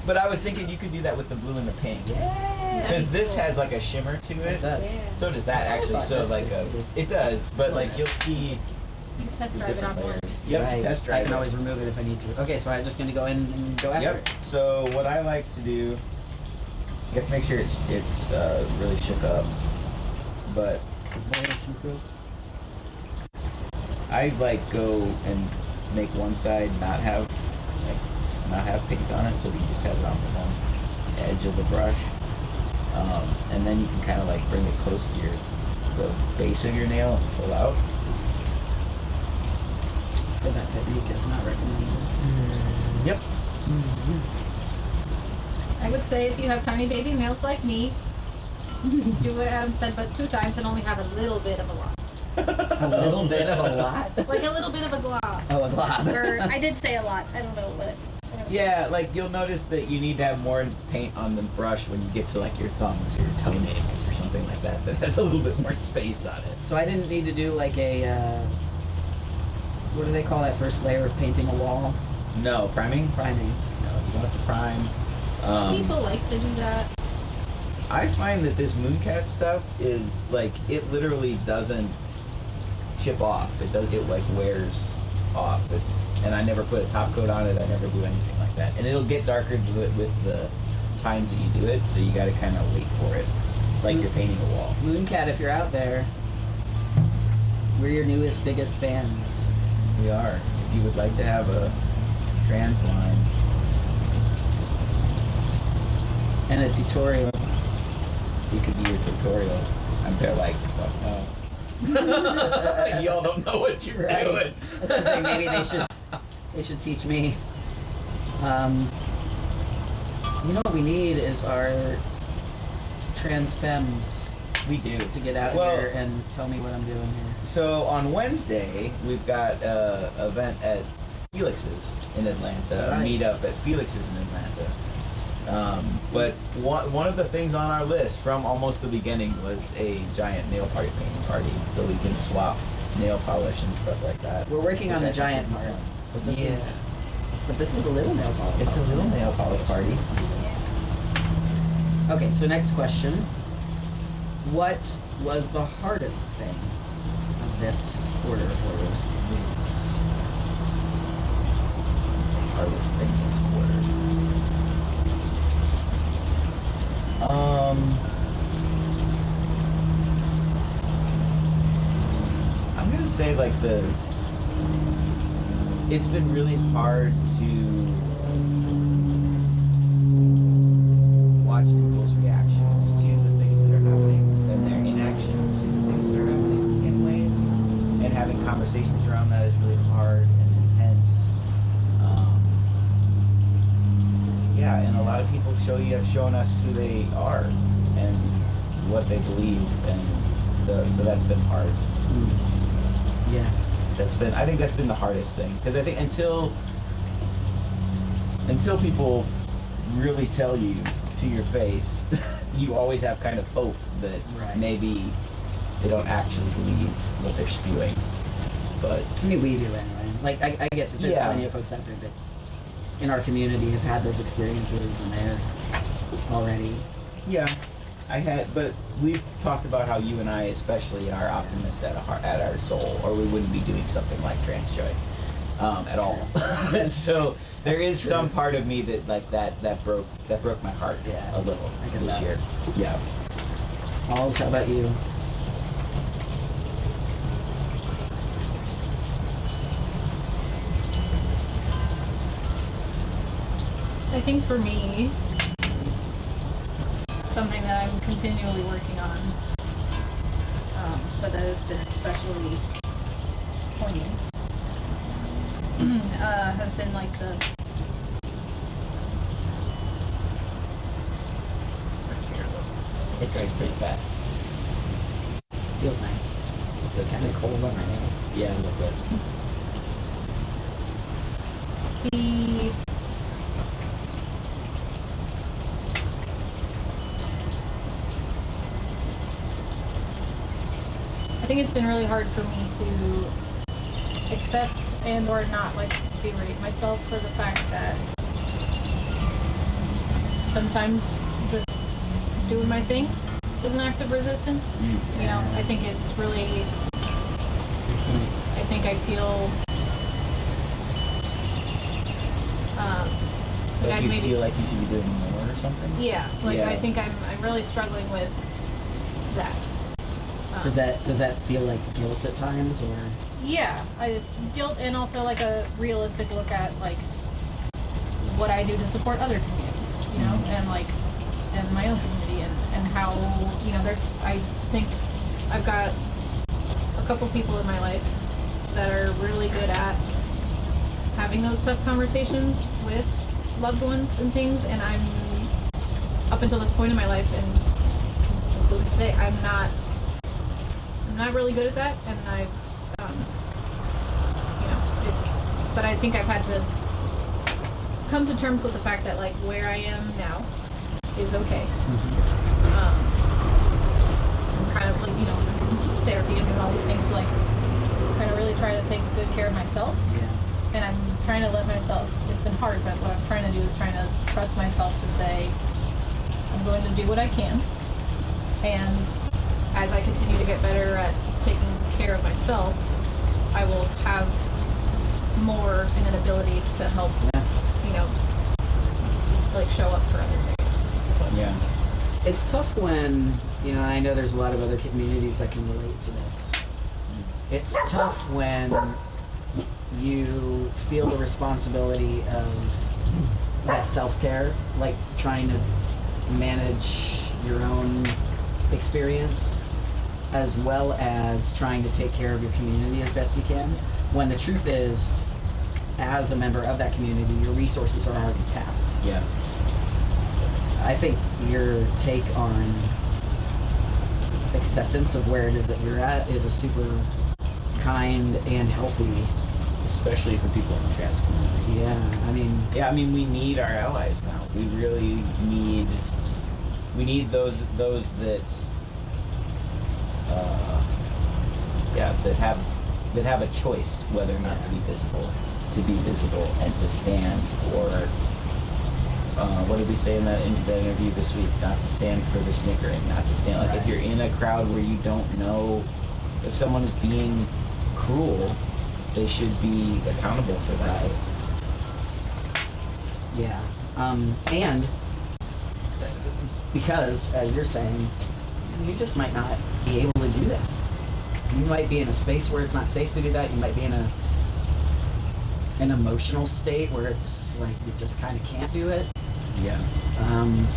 But I was thinking you could do that with the blue and the pink. Yeah. Because this has like a shimmer to it. It does. Yeah. So does that actually. thought So this like did too. it does, but like you'll see You test the drive it different on board. layers. Yep, Right. test I drive can it. always remove it if I need to. Okay, so I'm just gonna go in and go after Yep. it. So what I like to do, you have to make sure it's really shook up. But I like go and make one side not have paint on it, so we just have it on the edge of the brush, and then you can kind of like bring it close to the base of your nail and pull out. But that technique is not recommended. Yep. I would say if you have tiny baby nails like me, do what Adam said, but 2 times and only have a little bit of a lot. A little bit of a lot? Like a little bit of a glob. Oh, a glob. Or I did say a lot. I don't know what it. Yeah, like you'll notice that you need to have more paint on the brush when you get to like your thumbs or your toenails or something like that has a little bit more space on it. So I didn't need to do like a, what do they call that first layer of painting a wall? No, priming? Priming. No, you don't have to prime. People like to do that. I find that this Mooncat stuff is like, it literally doesn't chip off. It like wears off. And I never put a top coat on it. I never do anything like that. And it'll get darker with the times that you do it, so you gotta kind of wait for it. Like you're painting a wall. Mooncat, if you're out there, we're your newest, biggest fans. We are. If you would like to have a trans line. And a tutorial. We could be your tutorial. They're like, fuck no. Y'all don't know what you're doing. That's what I'm saying. Maybe they should teach me. You know what we need is our trans femmes. We do. To get out here and tell me what I'm doing here. So on Wednesday, we've got an event at Felix's in Atlanta. Right. A meetup at Felix's in Atlanta. But one of the things on our list from almost the beginning was a giant nail painting party, so we can swap nail polish and stuff like that. We're working on the giant part, but this is a little nail polish. It's a little nail polish party. Okay, so next question: what was the hardest thing of this order for you? Hardest thing this quarter. I'm gonna say like it's been really hard to watch people's reactions to the things that are happening and their inaction to the things that are happening in ways, and having conversations around that is really hard and intense. Yeah, and a lot of people have shown us who they are and what they believe, and so that's been hard. Yeah, I think that's been the hardest thing, because I think until people really tell you to your face, you always have kind of hope that maybe they don't actually believe what they're spewing. But I mean, we do anyway. Like I get that there's plenty of folks out there that in our community have had those experiences, and they're already. Yeah, but we've talked about how you and I especially are optimists at our soul, or we wouldn't be doing something like TransJoy at all. So there is some part of me that like that broke my heart a little this year. Yeah. Alls, how about you? I think for me, something that I'm continually working on, but that has been especially poignant, has been like It drives pretty fast. Feels nice. It's kind of cold on my nails. Yeah, a little bit. I think it's been really hard for me to accept and or not like berate myself for the fact that sometimes just doing my thing is an act of resistance. You know, I think it's really, I think I feel like you feel like you should be doing more or something? Yeah, like I think I'm really struggling with that. Does that feel like guilt at times, or? Yeah, guilt, and also like a realistic look at like what I do to support other communities, you know, and like and my own community, and how, you know, I think I've got a couple people in my life that are really good at having those tough conversations with loved ones and things, and I'm up until this point in my life, and including today, I'm not really good at that, and I've but I think I've had to come to terms with the fact that like where I am now is okay. I'm kind of like therapy and doing all these things to like kind of really try to take good care of myself. And I'm trying to let myself, it's been hard, but what I'm trying to do is trying to trust myself to say, I'm going to do what I can. And as I continue to get better at taking care of myself, I will have more and an ability to help, like show up for other things. It's tough when, I know there's a lot of other communities that can relate to this. It's tough when you feel the responsibility of that self-care, like trying to manage your own experience as well as trying to take care of your community as best you can, when the truth is, as a member of that community, your resources are already tapped. Yeah. I think your take on acceptance of where it is that you're at is a super kind and healthy, Especially for people in the trans community. Yeah, we need our allies now. We really need those that that have a choice whether or not to be visible and to stand for what did we say in the interview this week? Not to stand for the snickering, not to stand like if you're in a crowd where you don't know if someone is being cruel, they should be accountable for that. Yeah. And because, as you're saying, you just might not be able to do that. You might be in a space where it's not safe to do that. You might be in an emotional state where it's like you just kind of can't do it. Yeah. Can't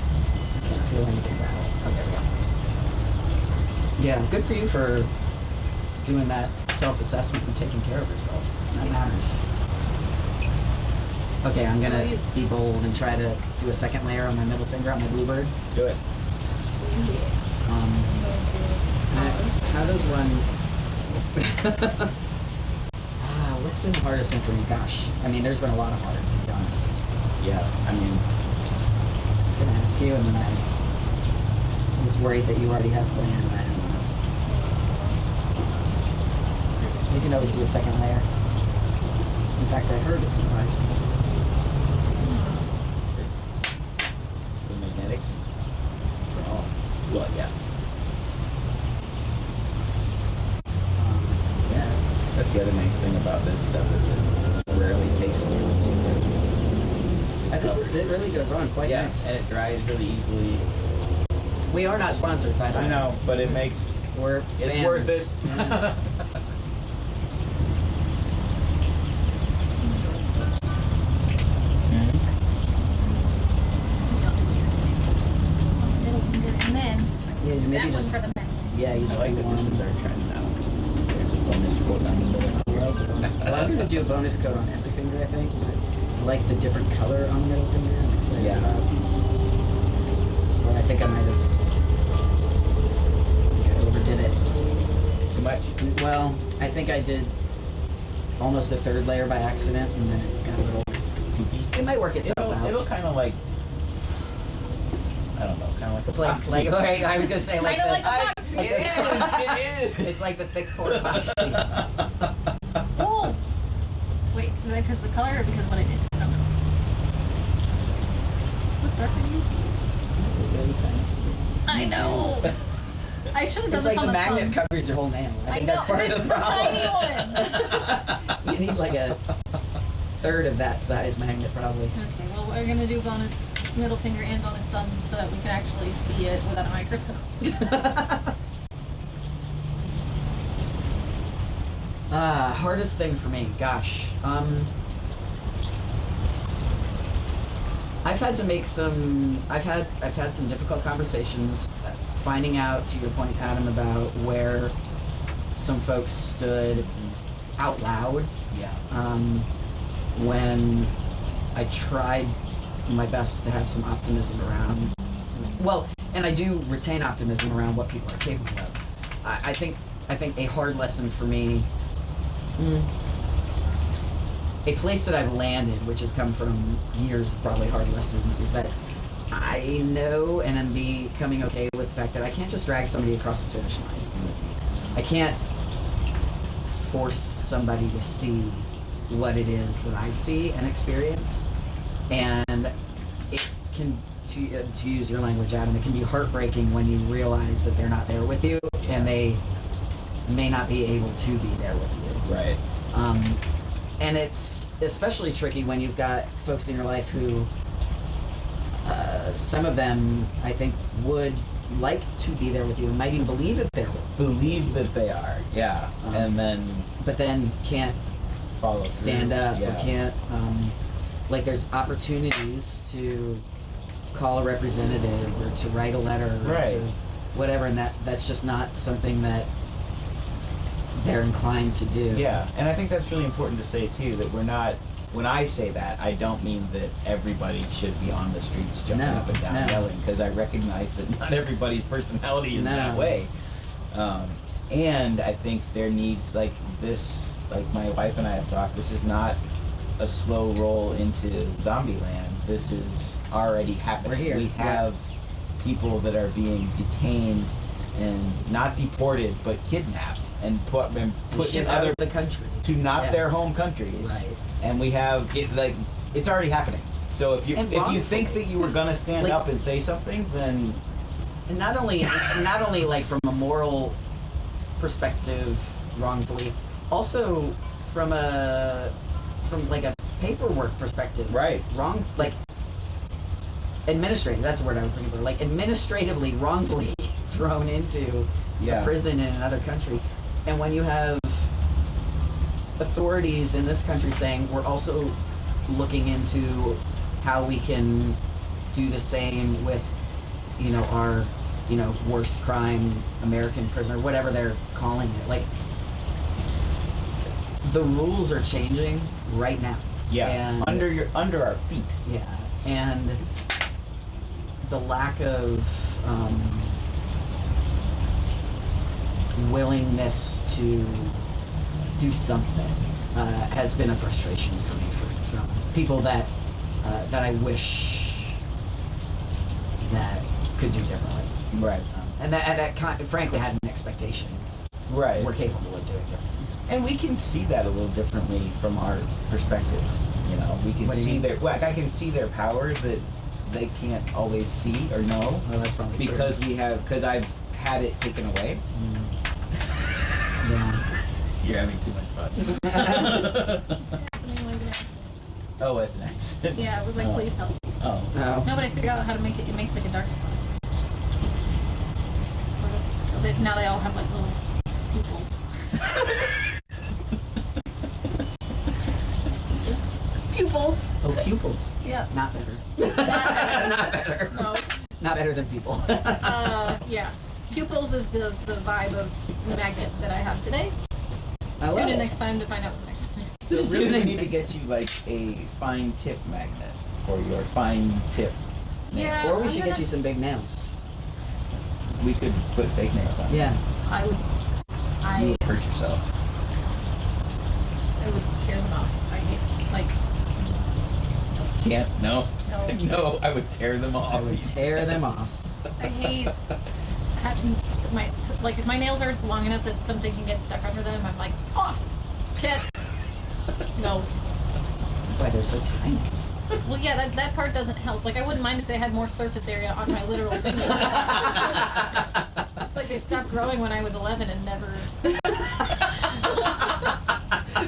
feel anything about it. Oh, there we go. Yeah, good for you for doing that self-assessment and taking care of yourself. That matters. Okay, I'm gonna be bold and try to do a second layer on my middle finger on my bluebird. Do it. How does one? What's been the hardest thing for me? Gosh, there's been a lot of hard, to be honest. Yeah, I was gonna ask you, and then I was worried that you already had planned, and I didn't know. You can always do a second layer. In fact, I heard it surprising. The magnetics. Oh, well, yeah. Yes. That's the other nice thing about this stuff is it rarely takes more than 2 minutes. It really goes on quite nice. And it dries really easily. We are not sponsored by that. I know, but it makes it's worth it. Yeah. And then Maybe that just one for the men. yeah, you I just like do that one. this is our trend now. There's a bonus quote down the middle. Well, I'm gonna do a bonus coat on every finger, I think. I like the different color on the middle finger. I'm excited about. But I think I might have overdid it. Too much? Well, I think I did almost a third layer by accident, and then it got a little. It might work itself out. It'll kind of like. I don't know, kind of like It's a like epoxy. I was gonna say like Kinda the, like epoxy. It is. It's like the thick pore epoxy. Oh! Wait, is that because of the color or because of what I did? I don't know. Look darker to you? I know! I should have done It's this like on the magnet thumb. covers your whole nail. I think know, that's part of it's the the problem. tiny You need like a third of that size magnet probably. Okay, well we're gonna do bonus middle finger and bonus thumb so that we can actually see it without a microscope. Hardest thing for me, gosh. I've had to make I've had some difficult conversations, finding out, to your point, Adam, about where some folks stood out loud. Yeah. When I tried my best to have some optimism around. Well, and I do retain optimism around what people are capable of. I think a hard lesson for me, a place that I've landed, which has come from years of probably hard lessons, is that I know and am becoming okay with the fact that I can't just drag somebody across the finish line. I can't force somebody to see what it is that I see and experience, and it can, to use your language, Adam, it can be heartbreaking when you realize that they're not there with you, and they may not be able to be there with you. Right. And it's especially tricky when you've got folks in your life who, some of them, I think, would like to be there with you and might even believe that they're Believe that they are, yeah. And then but then can't follow stand through. up, Yeah. or can't, like, there's opportunities to call a representative or to write a letter or Right. to whatever, and that's just not something that they're inclined to do. Yeah, and I think that's really important to say too, that we're not, when I say that, I don't mean that everybody should be on the streets jumping No, up and down no. yelling, because I recognize that not everybody's personality is No. that way. And I think there needs, like this, like my wife and I have talked, this is not a slow roll into zombie land. This is already happening. We're here. We have people that are being detained and not deported, but kidnapped and put in Shipped out other of the country. to not Yeah. their home countries. Right. And we have it, like, it's already happening. So if you And think wrongfully. that you were gonna stand Like- up and say something, then And not only like from a moral perspective, wrongfully, also from like a paperwork perspective, Right. Wrong, like administrative. That's the word I was looking for. Like administratively, wrongfully thrown into Yeah. a prison in another country, and when you have authorities in this country saying we're also looking into how we can do the same with, our, worst crime American prisoner, whatever they're calling it. Like, the rules are changing right now. yeah, And, under our feet. yeah, and the lack of willingness to do something has been a frustration for me from people that I wish that could do differently. Right. And that frankly had an expectation Right. we're capable of doing differently. And we can see that a little differently from our perspective. We can What do you see mean? I can see their power that they can't always see or know, Well, that's probably true. because I've had it taken away. Yeah. You're having too much fun. It's happening like an accident. Oh, it's an accident. Yeah, it was like, Oh. please help. Oh. Oh. No, but I figured out how to make it. It makes like a dark spot. Sort of. So that now they all have like little pupils. Pupils. Oh, pupils. Yeah. Not better. Not better. No. Not better than people. Yeah. Pupils is the vibe of the magnet that I have today. I love Tune in it. next time to find out what the next one is. So Just really, tune we in need to next. get you like a fine tip magnet for your fine tip. nail. Yeah. Or we I'm should gonna- get you some big nails. We could put fake nails on. Yeah. I would. You I would hurt yourself. would tear them off. I hate like. Can't. No. No. No. I would tear them off. I would tear them off. I hate having like if my nails are long enough that something can get stuck under them. I'm like, off. Can't. No. That's why they're so tiny. Well, yeah, that part doesn't help. Like, I wouldn't mind if they had more surface area on my literal fingers. It's like they stopped growing when I was 11 and never.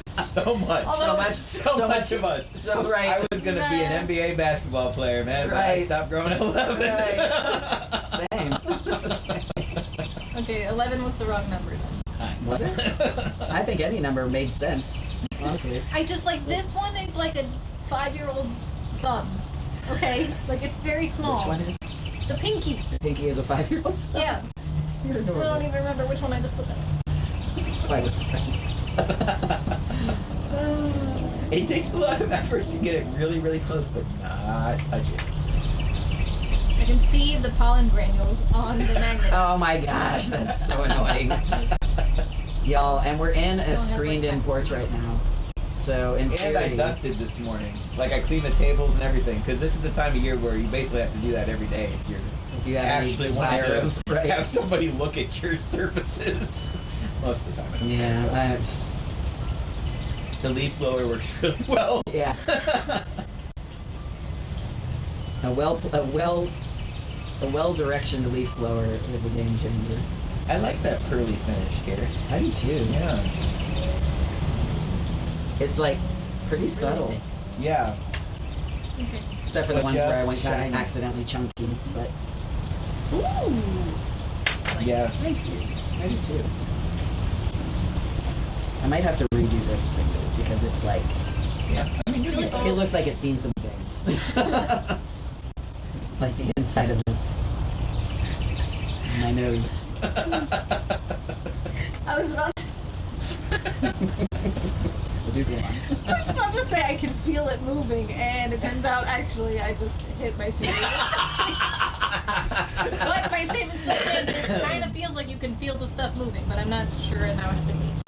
So much. Although- So much of us. So right. I was gonna be an NBA basketball player, man, but I Right. stopped growing at 11. Same. Same. Okay, 11 was the wrong number then. Was it? I think any number made sense, honestly. I just like this one is like a 5-year-old's thumb. Okay, like it's very small. Which one is? The pinky. Pinky is a 5-year-old's thumb. Yeah. You're I adorable. don't even remember which one I just put that. Spider friends. It takes a lot of effort to get it really, really close, but not touch it. I can see the pollen granules on the magnet. Oh my gosh, that's so annoying. Y'all, and we're in a screened-in porch right now. So in And I theory, dusted this morning. Like, I cleaned the tables and everything, because this is the time of year where you basically have to do that every day if you're if you have actually any want desire to of, right? have somebody look at your surfaces. Most of the time. Yeah, The leaf blower works really well. yeah. A well-directioned leaf blower is a game changer. I like that pearly finish, Kieran. I do too. Yeah. It's like pretty subtle, Yeah. Okay. except for the But ones where I just went kind shiny. of accidentally chunky. But Ooh. Yeah. Thank you. I do too. I might have to redo this finger because it's like Yeah. I mean, it looks like it's seen some things. Like the inside of my nose. I was about to. Well, do go on. I was about to say I can feel it moving, and it turns out actually I just hit my finger. But my statement still stands. It kind of feels like you can feel the stuff moving, but I'm not sure, and now I have to leave.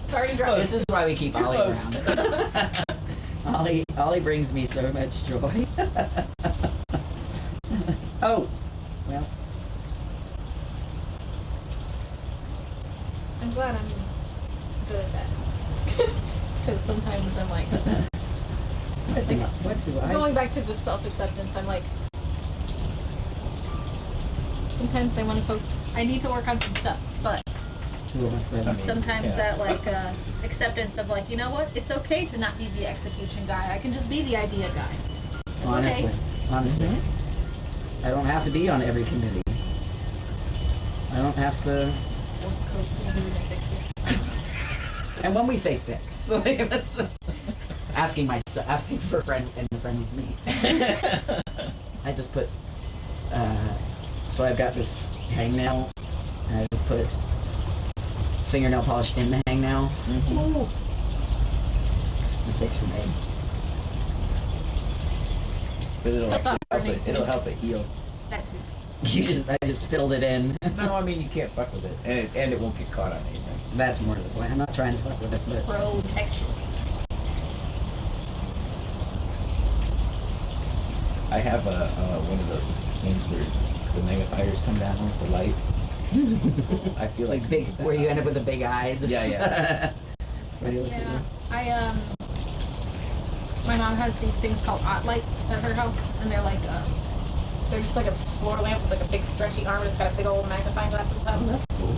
Sorry to drop This is why we keep Too Ollie close. around. Ollie brings me so much joy. Oh, well, I'm glad I'm good at that. Because sometimes I'm like, what do I? going back to just self-acceptance, I'm like, sometimes I want to focus, I need to work on some stuff, but Two of us live. I mean, sometimes yeah. that like acceptance of like, you know what, it's okay to not be the execution guy, I can just be the idea guy. It's Honestly, okay. honestly, I don't have to be on every committee. I don't have to. And when we say fix, like, that's asking for a friend, and the friend is me. I just put. So I've got this hangnail, and I just put fingernail polish in the hangnail. Ooh. Mistakes were made. But it'll That's not help burning it. soon. It'll help it heal. That too. I just filled it in. No, I mean you can't fuck with it, and it won't get caught on anything. That's more to the point. I'm not trying to fuck with it, but Protection. I have one of those things where the magnifiers come down with the light. I feel like big, where you end up with the big eyes. Yeah, yeah. Somebody looks Yeah, at my mom has these things called hot lights at her house, and they're like, they're just like a floor lamp with like a big stretchy arm, and it's got a big old magnifying glass at the top. That's cool.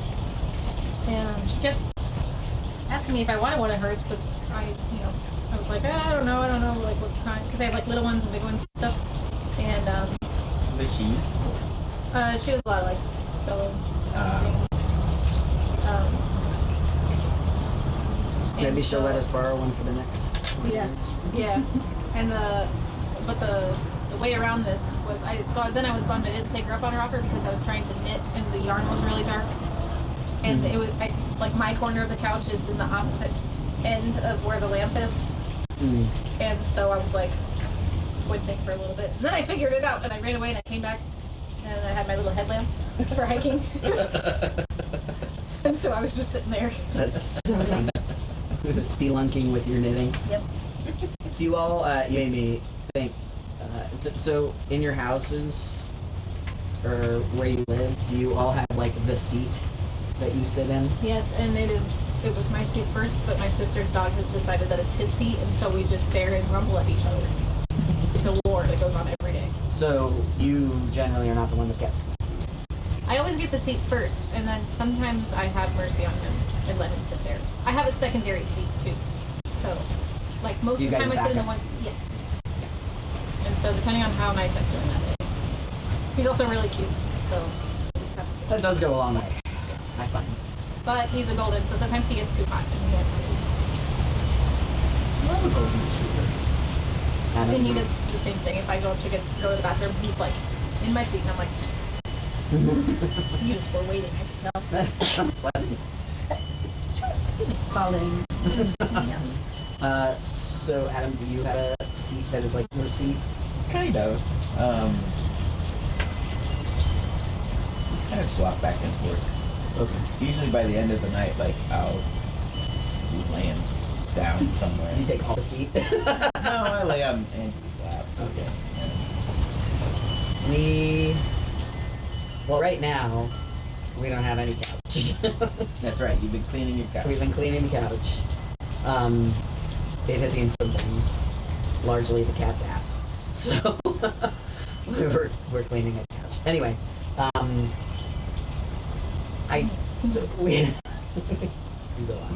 And she kept asking me if I wanted one of hers, but I was like, I don't know, like what kind, because I have like little ones and big ones and stuff. And But she used it. she does a lot of like sewing things. Maybe and she'll so- let us borrow one for the next 20 Yeah, years. yeah. And the way around this was then I was bummed I didn't take her up on her offer because I was trying to knit and the yarn was really dark. And it was like my corner of the couch is in the opposite end of where the lamp is. Mm. And so I was like squinting for a little bit. And then I figured it out and I ran away and I came back and I had my little headlamp for hiking. And so I was just sitting there. That's so fun. Spelunking with your knitting. Yep. Do you all, you made me think, so in your houses, or where you live, do you all have like the seat that you sit in? Yes, and it was my seat first, but my sister's dog has decided that it's his seat, and so we just stare and grumble at each other. It's a war that goes on every day. So you generally are not the one that gets the seat. I always get the seat first, and then sometimes I have mercy on him and let him sit there. I have a secondary seat too, so like most You of the got time I your sit in the one. backups. Yes. And so depending on how nice I'm feeling that day. He's also really cute, so. That does go a long way, I find. But he's a golden, so sometimes he gets too hot and he has to. I love a golden retriever. And he gets the same thing. If I go up to go to the bathroom, he's like in my seat, and I'm like, you just were waiting. I could tell. Bless you. Falling. So Adam, do you have a seat that is like your seat? Kind of. Kind of swap back and forth. Okay. Usually by the end of the night, like, I'll be laying down somewhere. You take all the seat? No, I lay on Angie's lap. Okay. Well, right now, we don't have any couch. That's right, you've been cleaning your couch. We've been cleaning the couch. It has seen some things, largely the cat's ass. So, we're cleaning a couch. Anyway, we you go on.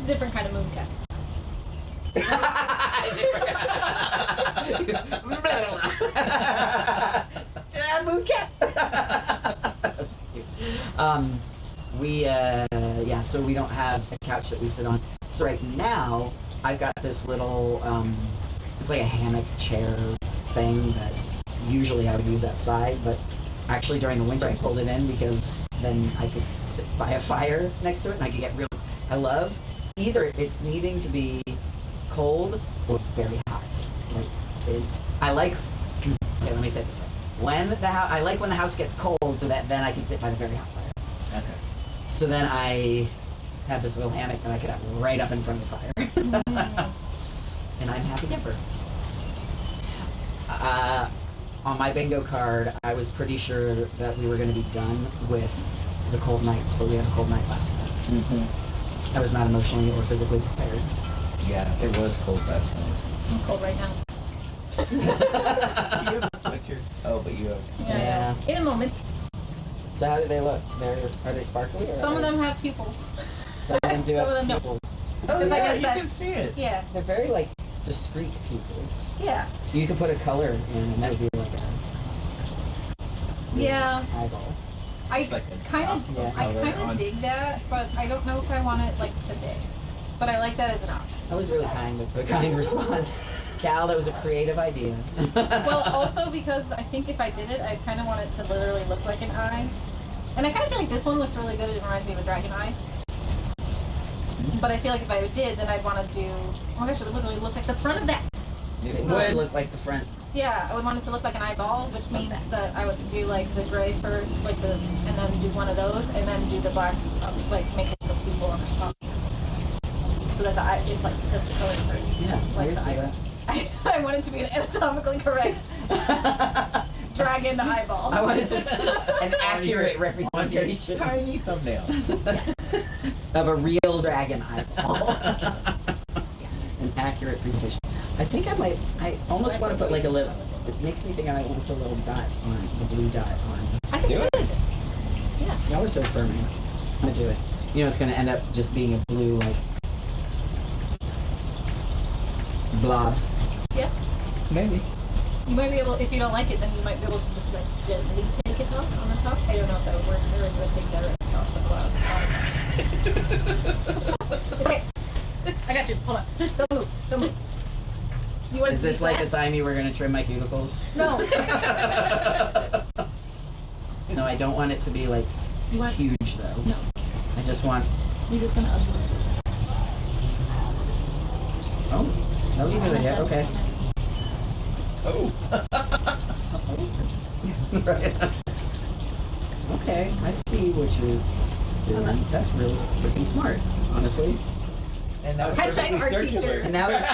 Different kind of moon cat. Moon cat. So we don't have a couch that we sit on. So right now, I've got this little, it's like a hammock chair thing that usually I would use outside, but actually during the winter I pulled it in because then I could sit by a fire next to it and I could get real. I love either it's needing to be cold or very hot. I like. Okay, let me say it this way. I like when the house gets cold so that then I can sit by the very hot fire. Okay. So then I have this little hammock that I could have right up in front of the fire. And I'm a happy camper. On my bingo card, I was pretty sure that we were going to be done with the cold nights, but we had a cold night last night. Mm-hmm. I was not emotionally or physically prepared. Yeah, it was cold last night. I'm cold right now. You have a sweatshirt. Oh, but you have. Yeah. In a moment. So how do they look? Are they sparkly? Or Some of them have pupils. Some of them do some have of them don't. pupils. Oh, Because I yeah, guess you that's- can see it. Yeah. They're very like discreet pupils. Yeah. You could put a color in, and that would be like a Yeah. eyeball. I It's like a kind drop of, of I color kind on- of dig that, but I don't know if I want it like today. But I like that as an option. That was really kind of a kind response, Cal. That was a creative idea. Well, also because I think if I did it, I kind of want it to literally look like an eye. And I kind of feel like this one looks really good. It reminds me of a dragon eye. But I feel like if I did, then I'd want to do. Oh my gosh, it would literally look like the front of that. It would look like the front. Yeah, I would want it to look like an eyeball, which means that I would do like the gray first, like the, and then do one of those, and then do the black, like make it the pupil on the top, so that the eye, it's like just the color first. Yeah, like I the see iris. I want it to be an anatomically correct dragon eyeball. I wanted to an accurate representation Tiny thumbnail. of a real dragon eyeball. An accurate presentation. I think I almost want to put like a little, it makes me think I might want to put a little dot on, the blue dot on. I think Do so. it. Yeah. Y'all are so affirming. I'm gonna do it. You know, it's gonna end up just being a blue, like, blob. Yeah. Maybe. You might be able, if you don't like it, then you might be able to just like gently take it off on the top. I don't know if that would work. Or if I take that rest off the bottom. Okay. I got you. Hold on. Don't move. Don't move. You want it Is to be this like the flat? time you were gonna trim my cuticles? No. No, I don't want it to be like You want- huge though. No. I just want. You're just gonna absorb it. Oh, that was a good idea. Okay. Oh. Right. Okay, I see what you're doing. That's really freaking smart, honestly. And now it's Hashtag perfectly art teacher. circular. And now it's.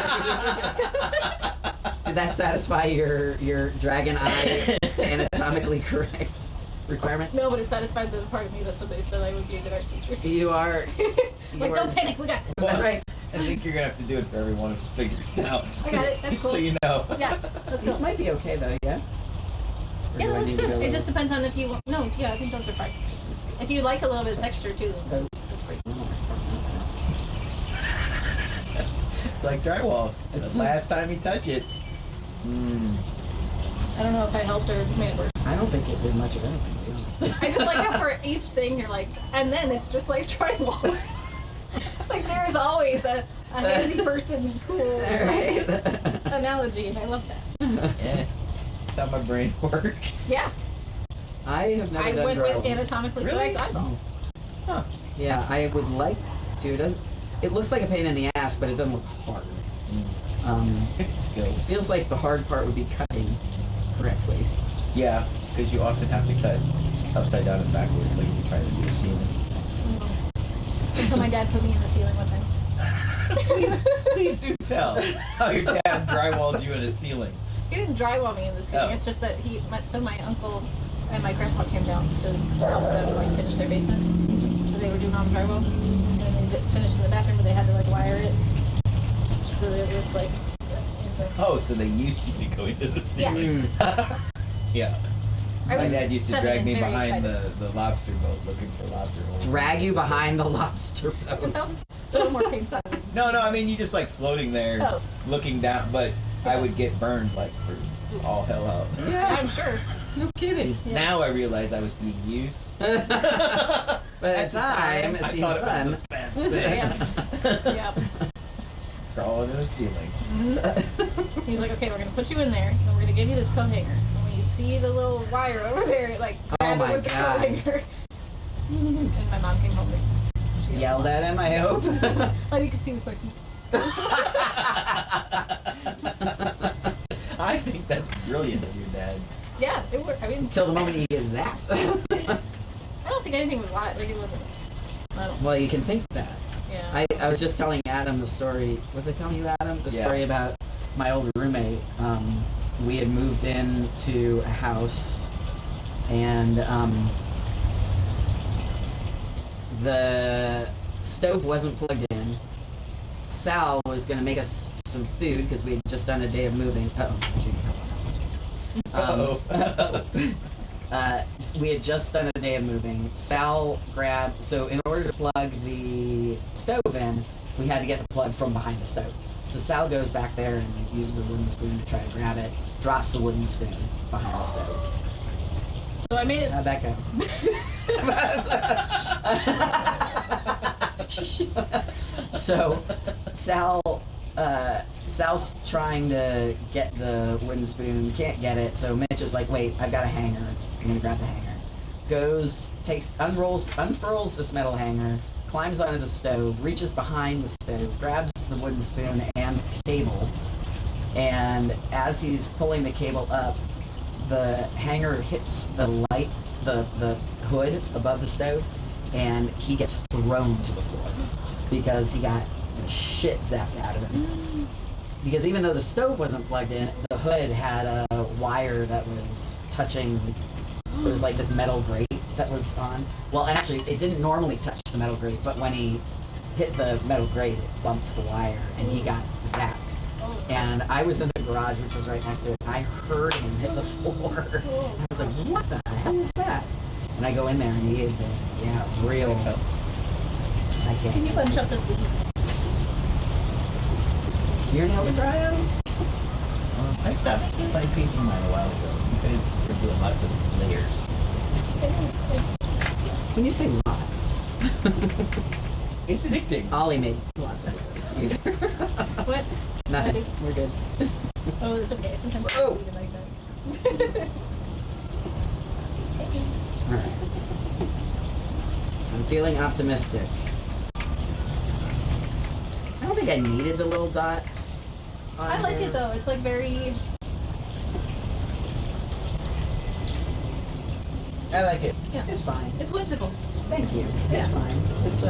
Did that satisfy your dragon eye anatomically correct requirement? No, but it satisfied the part of me that somebody said I would be a good art teacher. You are. Like, don't panic. We got this. Well, That's right. I think you're gonna have to do it for every one of his figures now. I got it. That's Just so cool. you know. Yeah. Let's This go. might be okay though, yeah? Or Yeah, do I that's need to good. go It lower? just depends on if you want. No, yeah, I think those are fine. If you like a little bit of texture too. Then That's pretty cool. It's like drywall. It's- The last time you touch it. I don't know if I helped or made it worse. I don't think it did much of anything, to be honest. I just like how for each thing you're like, and then it's just like drywall. Like there's always a handy person cool Right. analogy, and I love that. Yeah. That's how my brain works. Yeah, I have never I done went with drywall. anatomically Really? correct eyeball. Huh. Yeah, I would like to. it looks like a pain in the ass, but it doesn't look hard. It's a skill. It feels like the hard part would be cutting correctly. Yeah, because you often have to cut upside down and backwards, like if you're trying to do a ceiling. Until my dad put me in the ceiling one time. please do tell how your dad drywalled you in a ceiling. He didn't drywall me in the ceiling. Oh. It's just that my uncle and my grandpa came down to help them like finish their basement. So they were doing all the drywall, and then they finished in the bathroom, but they had to like wire it. So it was like. Oh, so they used you to go into the ceiling. Yeah. I My was dad used to 7 drag and me very behind excited. the lobster boat looking for lobster holes. Drag you behind the lobster It boat. sounds a little more painful. No, I mean you just like floating there, Oh. looking down, but I would get burned like for all hell out. Yeah, I'm sure. No kidding. Yeah. Now I realize I was being used. But at the time, it I seemed thought it fun. was the best thing. Yeah. Crawling in the ceiling. He's like, okay, we're gonna put you in there, and we're gonna give you this coat hanger. And when you see the little wire over there, like grab my it with the God. coat hanger. And my mom came home and she Yelled at him, I hope. All you could see was my feet. I think that's brilliant of your dad. Yeah, it worked. I mean, Until the moment you get zapped. I don't think anything was live. Like it wasn't. I don't. Well, you can think that. Yeah. I was just telling Adam the story. Was I telling you, Adam, the Yeah. story about my old roommate? We had moved into a house, and the stove wasn't plugged in. Sal was going to make us some food because we had just done a day of moving. We had just done a day of moving. Sal grabbed, so in order to plug the stove in, we had to get the plug from behind the stove. So Sal goes back there and uses a wooden spoon to try to grab it, drops the wooden spoon behind the stove. So I made it. How'd that go? So Sal's trying to get the wooden spoon, can't get it, so Mitch is like, wait, I've got a hanger. I'm gonna grab the hanger. Goes, unfurls this metal hanger, climbs onto the stove, reaches behind the stove, grabs the wooden spoon and the cable, and as he's pulling the cable up, the hanger hits the light, the hood above the stove, and he gets thrown to the floor because he got the shit zapped out of him. Because even though the stove wasn't plugged in, the hood had a wire that was touching. It was like this metal grate that was on. Well, and actually, it didn't normally touch the metal grate, but when he hit the metal grate, it bumped the wire, and he got zapped. And I was in the garage, which was right next to it, and I heard him hit the floor. I was like, what the hell is that? And I go in there, and he had been, real. I can't. Can you bunch up the seat? Do your nails dry out? I stopped like painting mine a while ago because we're doing lots of layers. When you say lots, It's addicting. Ollie made lots of layers. What? Nothing. We're good. Oh, it's okay. Sometimes I Oh. do it like that. All right. I'm feeling optimistic. I don't think I needed the little dots. on I like here. it though. It's like very. I like it. Yeah. It's fine. It's whimsical. Thank you. It's Yeah. fine. It's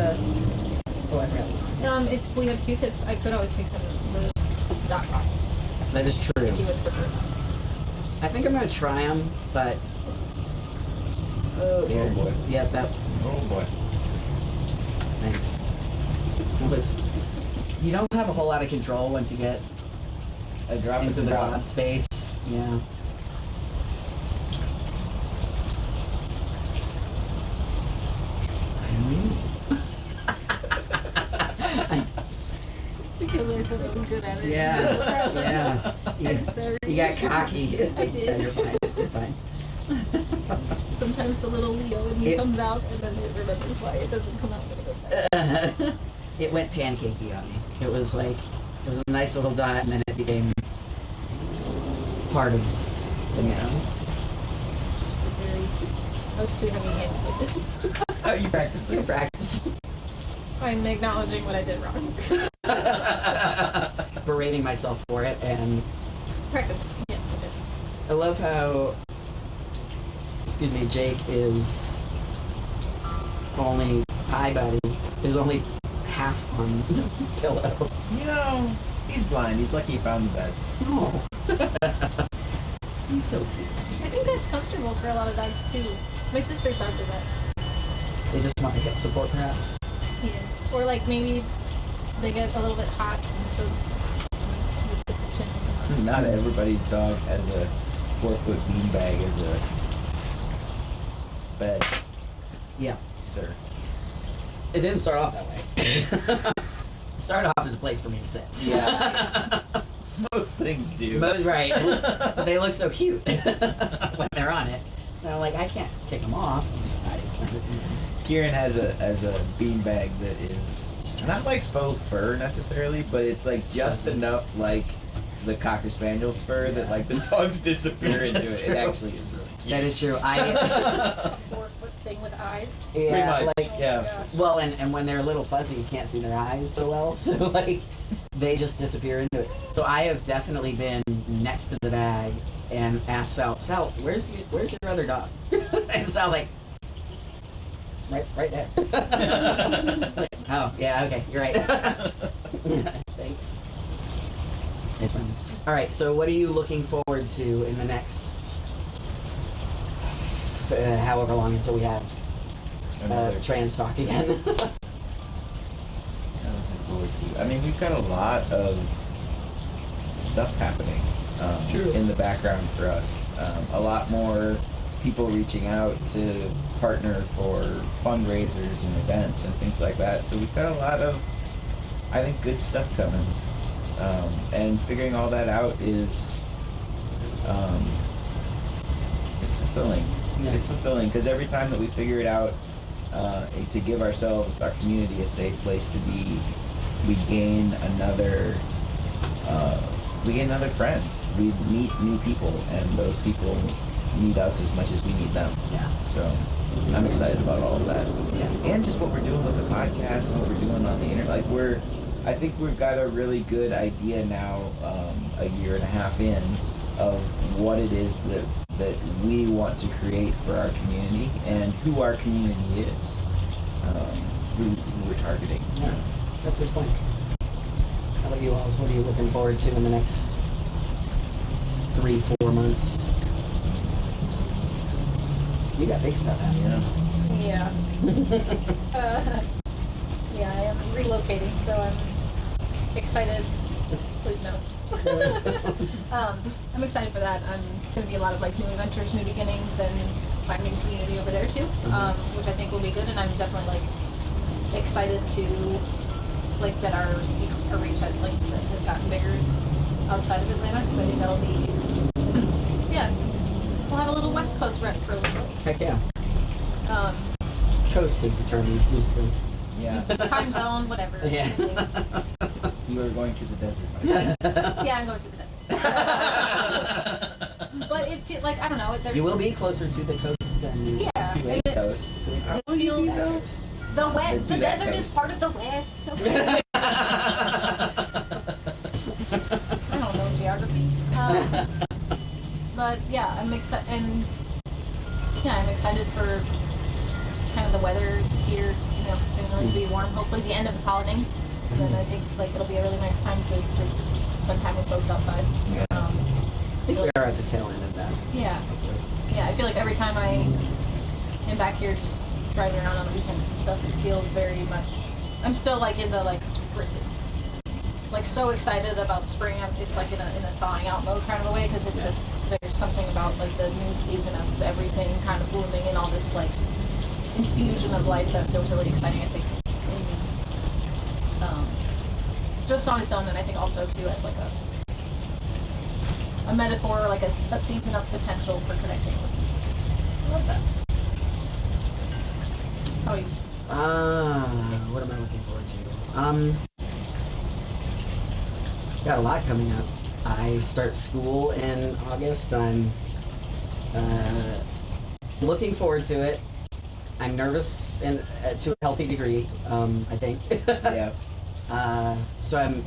Oh, I forgot. If we have Q-tips, I could always take some loose dot com That is true. if you would prefer. I think I'm gonna try them, but. Oh dear. Oh, boy. Yep. That. Oh boy. Thanks. It was. You don't have a whole lot of control once you get A drop into into the drop. job space. Yeah. It's because I said I was good at it. Yeah. Yeah. I'm sorry. You got cocky. I did. Yeah, you're fine. You're fine. Sometimes the little Leo in me It- comes out, and then it remembers why it doesn't come out when it goes back. It went pancakey on me. It was like, it was a nice little dot, and then it became part of the meal. I was too heavy-handed with it. Are you practicing? Good practice. I'm acknowledging what I did wrong. Berating myself for it, and Practice. Yeah, it is. I love how, excuse me, Jake is only, hi buddy, is only half on the pillow. You know, he's blind. He's lucky he found the bed. Oh. He's so cute. I think that's comfortable for a lot of dogs too. My sister's dog does that. They just want hip support, perhaps. Yeah. Or like maybe they get a little bit hot and so you put the chin on. Not everybody's dog has a 4-foot beanbag as a bed, Yeah. sir. It didn't start off that way. It started off as a place for me to sit. Yeah. Most things do. Right. But they look so cute when they're on it. And I'm like, I can't take them off. Kieran has a beanbag that is not like faux fur necessarily, but it's like just enough like the Cocker Spaniel's fur that like the dogs disappear into That's it. true. It actually is really cute. That is true. A 4-foot thing with eyes. Yeah, Pretty much, like, yeah. well, and when they're a little fuzzy, you can't see their eyes so well, so like they just disappear into it. So I have definitely been next to the bag and asked Sal, where's your other dog? And Sal's like, right there. Like, oh yeah, okay, you're right. Thanks. It's fun. All right, so what are you looking forward to in the next however long until we have trans talk again? I'm looking forward to. I mean, we've got a lot of stuff happening in the background for us. A lot more people reaching out to partner for fundraisers and events and things like that. So we've got a lot of, I think, good stuff coming. And figuring all that out is, it's fulfilling. Yeah. It's fulfilling because every time that we figure it out, to give ourselves, our community, a safe place to be, we gain another friend. We meet new people, and those people need us as much as we need them. Yeah. So I'm excited about all of that. Yeah. And just what we're doing with the podcast and what we're doing on the internet. Like I think we've got a really good idea now, a year and a half in, of what it is that we want to create for our community and who our community is, who we're targeting. Yeah, that's a good point. How about you, Oz? What are you looking forward to in the next 3-4 months? You got big stuff happening. Yeah. Yeah. Yeah, I am relocating, so I'm excited. Please no. I'm excited for that. It's going to be a lot of like new adventures, new beginnings, and finding community over there too, which I think will be good. And I'm definitely like excited to like that our reach has, like you said, has gotten bigger outside of Atlanta, because I think that'll be we'll have a little West Coast rep for a little bit. Heck yeah. Coast is the term used loosely. Yeah. Time zone, whatever. Yeah. You are going to the desert, my friend. Yeah, I'm going to the desert. But it feels like, I don't know. You will be closer to the coast than Yeah. To a and coast. it feels the west. The To that desert is coast. part of the west. Okay. I don't know geography. But yeah, I'm excited, and I'm excited for kind of the weather here. You know, it's going to be warm. Hopefully, the end of the pollinating. And then I think like it'll be a really nice time to just spend time with folks outside. Yeah. I think we are at the tail end of that. Yeah. Yeah, I feel like every time I am back here just driving around on the weekends and stuff, it feels very much, I'm still like in the like spring, like so excited about spring. It's like in a thawing out mode kind of a way, because it just, there's something about like the new season of everything kind of blooming and all this like infusion of life that feels really exciting, I think. Just on its own, and I think also too as like a metaphor, like a season of potential for connecting with people. I love that. How are you? What am I looking forward to? Got a lot coming up. I start school in August. I'm looking forward to it. I'm nervous and to a healthy degree, I think. Yeah. So I'm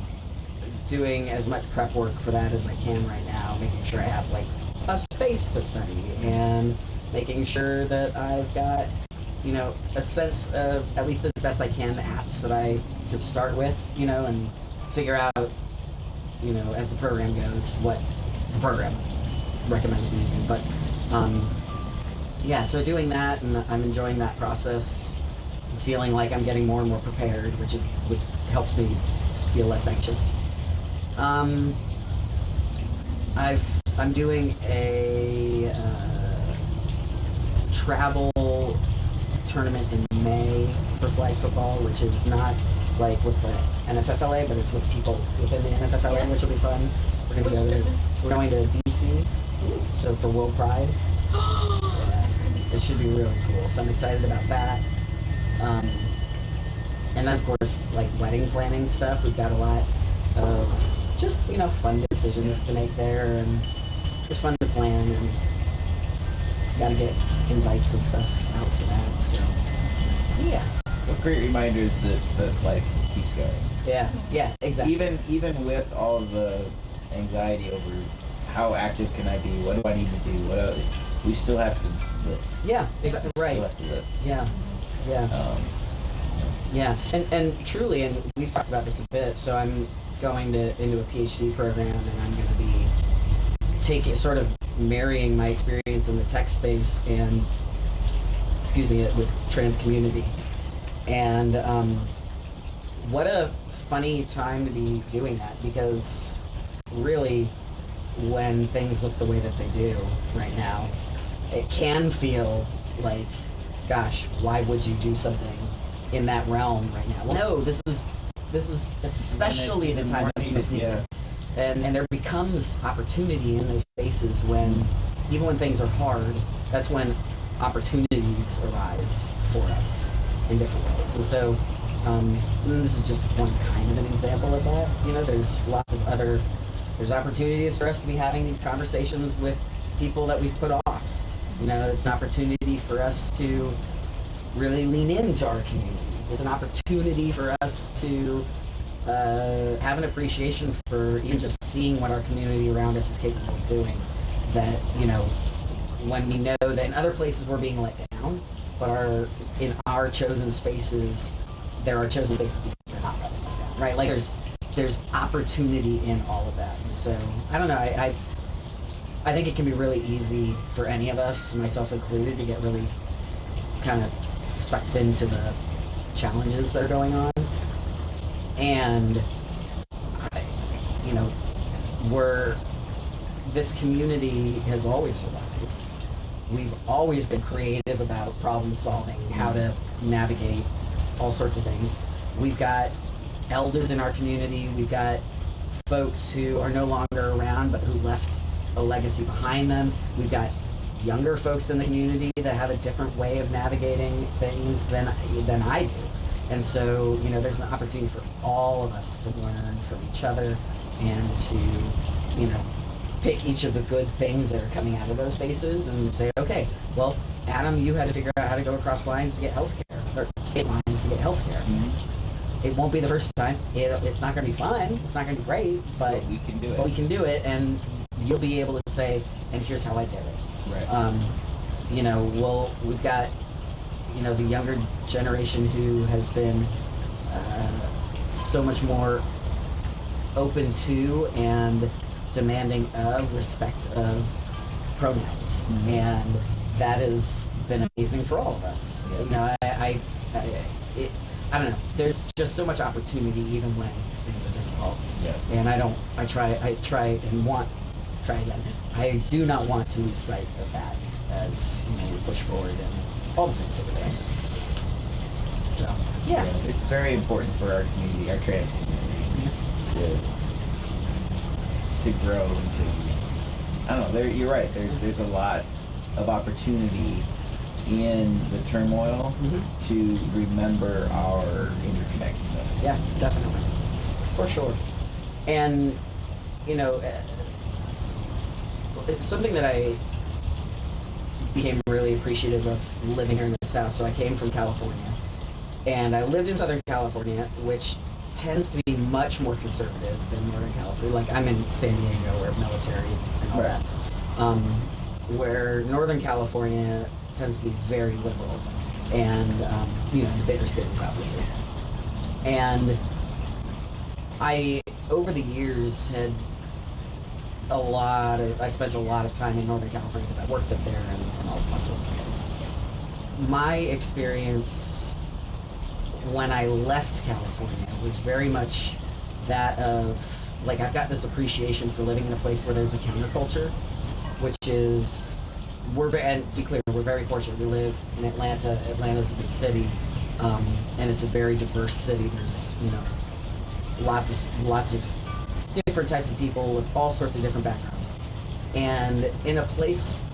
doing as much prep work for that as I can right now, making sure I have like a space to study and making sure that I've got, you know, a sense of, at least as best I can, the apps that I could start with, you know, and figure out, you know, as the program goes, what the program recommends me using. But yeah, so doing that, and I'm enjoying that process, feeling like I'm getting more and more prepared, which helps me feel less anxious. I'm doing a travel tournament in May for flag football, which is not like with the NFFLA, but it's with people within the NFFLA, which will be fun. We're gonna go there. We're going to DC, so for World Pride. Yeah, so it should be really cool. So I'm excited about that. And then of course, like wedding planning stuff. We've got a lot of just, you know, fun decisions to make there, and it's fun to plan, and got to get invites and stuff out for that. So yeah. What great reminders that life keeps going. Yeah, exactly. Even with all of the anxiety over how active can I be, what do I need to do, we still have to live. Yeah, exactly. Right. Still have to live. Yeah. Yeah, and truly, and we've talked about this a bit, so I'm going into a PhD program, and I'm going to be sort of marrying my experience in the tech space and, with trans community. And what a funny time to be doing that, because really, when things look the way that they do right now, it can feel like, gosh, why would you do something in that realm right now? Well, no, this is especially the time that's most needed. And there becomes opportunity in those spaces when, even when things are hard, that's when opportunities arise for us in different ways. And so, and this is just one kind of an example of that. You know, there's lots of there's opportunities for us to be having these conversations with people that we've put off. You know, it's an opportunity for us to really lean into our communities. It's an opportunity for us to have an appreciation for even just seeing what our community around us is capable of doing. That, you know, when we know that in other places we're being let down, but in our chosen spaces, there are chosen spaces because they're not letting us down, right? Like there's opportunity in all of that. And so, I don't know, I think it can be really easy for any of us, myself included, to get really kind of sucked into the challenges that are going on. And, you know, this community has always survived. We've always been creative about problem solving, how to navigate all sorts of things. We've got elders in our community. We've got folks who are no longer around but who left a legacy behind them. We've got younger folks in the community that have a different way of navigating things than I do. And so, you know, there's an opportunity for all of us to learn from each other and to, you know, pick each of the good things that are coming out of those spaces and say, okay, well, Adam, you had to figure out how to go across lines to get healthcare, or state lines to get healthcare. Mm-hmm. It won't be the first time. It's not going to be fun. It's not going to be great, but we can do it. But we can do it, and you'll be able to say, and here's how I did it. Right. You know, we've got, you know, the younger generation who has been so much more open to and demanding of respect of pronouns, mm-hmm. and that has been amazing for all of us. You know, I don't know. There's just so much opportunity even when things are difficult. Yeah. And I do not want to lose sight of that as, you know, we push forward and all the things that we're doing. So, yeah. It's very important for our community, our trans community, to grow and to, I don't know, you're right, there's a lot of opportunity in the turmoil, mm-hmm. to remember our interconnectedness. Yeah, definitely. For sure. And, you know, it's something that became really appreciative of living here in the South. So I came from California, and I lived in Southern California, which tends to be much more conservative than Northern California. Like, I'm in San Diego, where military and all that. Where Northern California tends to be very liberal, and you know, the bigger cities, obviously. And I, over the years, I spent a lot of time in Northern California because I worked up there and all sorts of things. My experience when I left California was very much that of, like, I've got this appreciation for living in a place where there's a counterculture, which is, and to be clear, we're very fortunate. We live in Atlanta. Atlanta's a big city, and it's a very diverse city. There's, you know, lots of different types of people with all sorts of different backgrounds. And in a place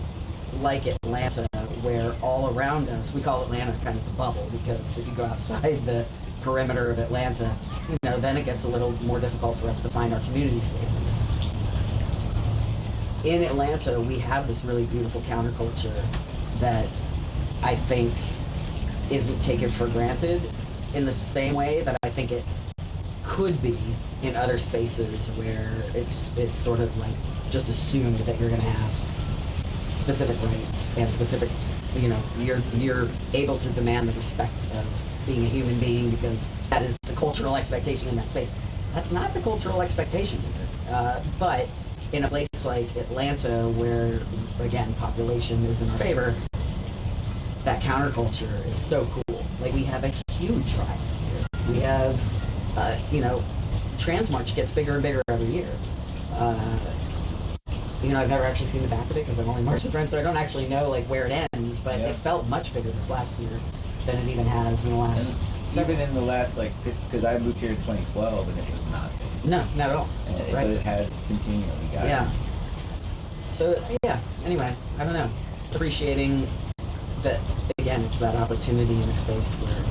like Atlanta, where all around us, we call Atlanta kind of the bubble, because if you go outside the perimeter of Atlanta, you know, then it gets a little more difficult for us to find our community spaces. In Atlanta, we have this really beautiful counterculture that I think isn't taken for granted in the same way that I think it could be in other spaces where it's sort of like just assumed that you're going to have specific rights and specific, you know, you're able to demand the respect of being a human being because that is the cultural expectation in that space. That's not the cultural expectation either. But in a place like Atlanta, where, again, population is in our favor, that counterculture is so cool. Like, we have a huge tribe here. We have, you know, Trans March gets bigger and bigger every year. You know, I've never actually seen the back of it because I've only marched with friends, so I don't actually know, like, where it ends, but it felt much bigger this last year than it even has in the last even in the last, like, because I moved here in 2012 and it was not big. No, not at all. But it has continually gotten. Yeah. So, yeah, anyway, I don't know. Appreciating that, again, it's that opportunity in a space where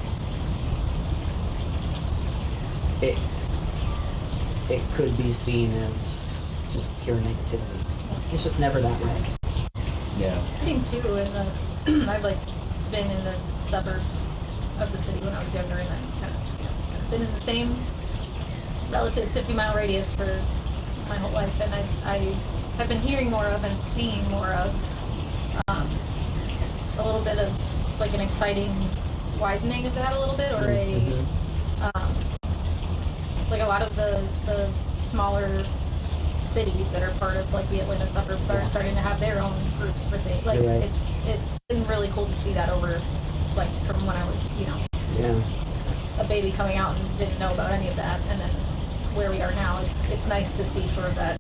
it could be seen as just pure negativity. It's just never that way. Yeah. I think too, I've like been in the suburbs of the city when I was younger, and I've kind of been in the same relative 50-mile radius for my whole life, and I have been hearing more of and seeing more of a little bit of like an exciting widening of that a little bit, or like a lot of the smaller cities that are part of like the Atlanta suburbs are starting to have their own groups for things. Like it's been really cool to see that over like from when I was, you know, a baby coming out and didn't know about any of that, and then where we are now, it's nice to see sort of that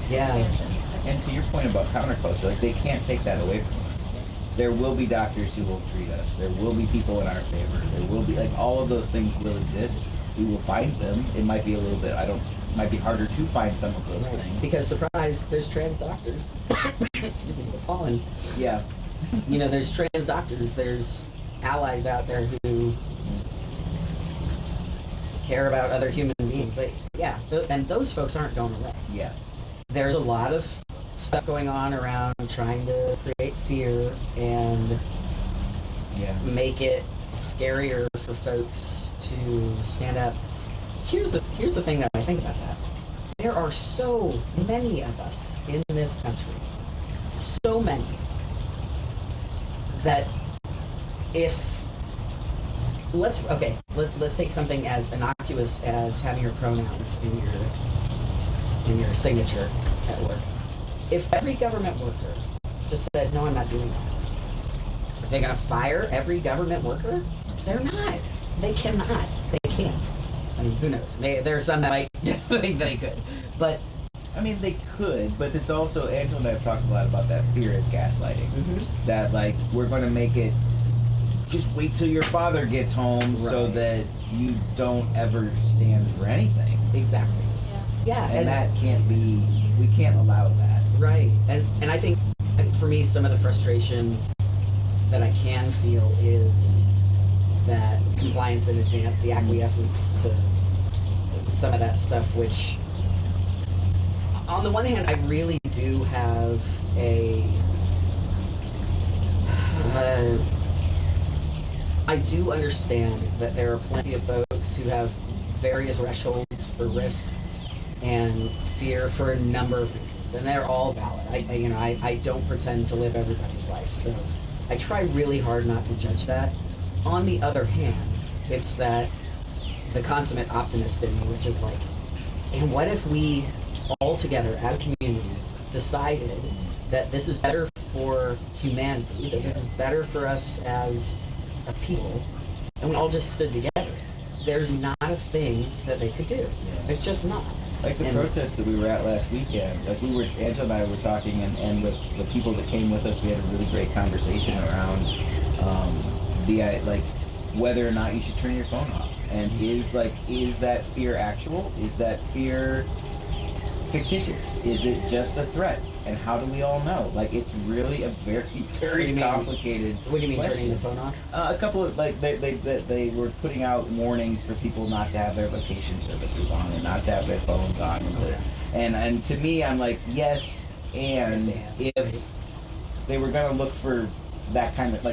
expansion. And to your point about counterculture, like, they can't take that away from us. There will be doctors who will treat us. There will be people in our favor. There will be, like, all of those things will exist. We will find them. It might be a little bit, it might be harder to find some of those things. Because, surprise, there's trans doctors. Excuse me, Colin. Yeah. You know, there's trans doctors. There's allies out there who care about other human beings. Like, yeah, and those folks aren't going away. Yeah. There's a lot of stuff going on around trying to create fear and make it scarier for folks to stand up. Here's the thing that I think about that. There are so many of us in this country, so many, that let's take something as innocuous as having your pronouns in your signature at work. If every government worker just said, no, I'm not doing that, are they going to fire every government worker? They're not. They cannot. They can't. I mean, who knows? There's some that might think they could. But I mean, they could, but it's also, Angela and I have talked a lot about that fear is gaslighting. Mm-hmm. That, like, we're going to make it, just wait till your father gets home so that you don't ever stand for anything. Exactly. Yeah. And that can't be, we can't allow that. Right. And I think for me, some of the frustration that I can feel is that compliance in advance, the acquiescence to some of that stuff, which on the one hand, I really do have I do understand that there are plenty of folks who have various thresholds for risk and fear for a number of reasons, and they're all valid. I don't pretend to live everybody's life, so I try really hard not to judge that. On the other hand, it's that the consummate optimist in me, which is like, and what if we all together as a community decided that this is better for humanity, that this is better for us as a people, and we all just stood together? There's not a thing that they could do. It's just not. Like the protests that we were at last weekend, Angela and I were talking, and with the people that came with us, we had a really great conversation around whether or not you should turn your phone off. And is that fear actual? Is that fear fictitious? Is it just a threat? And how do we all know? Like, it's really a very, very complicated What do you mean question. turning the phone off? A couple of, they were putting out warnings for people not to have their location services on and not to have their phones on. And to me, I'm like, yes, and if they were going to look for that kind of,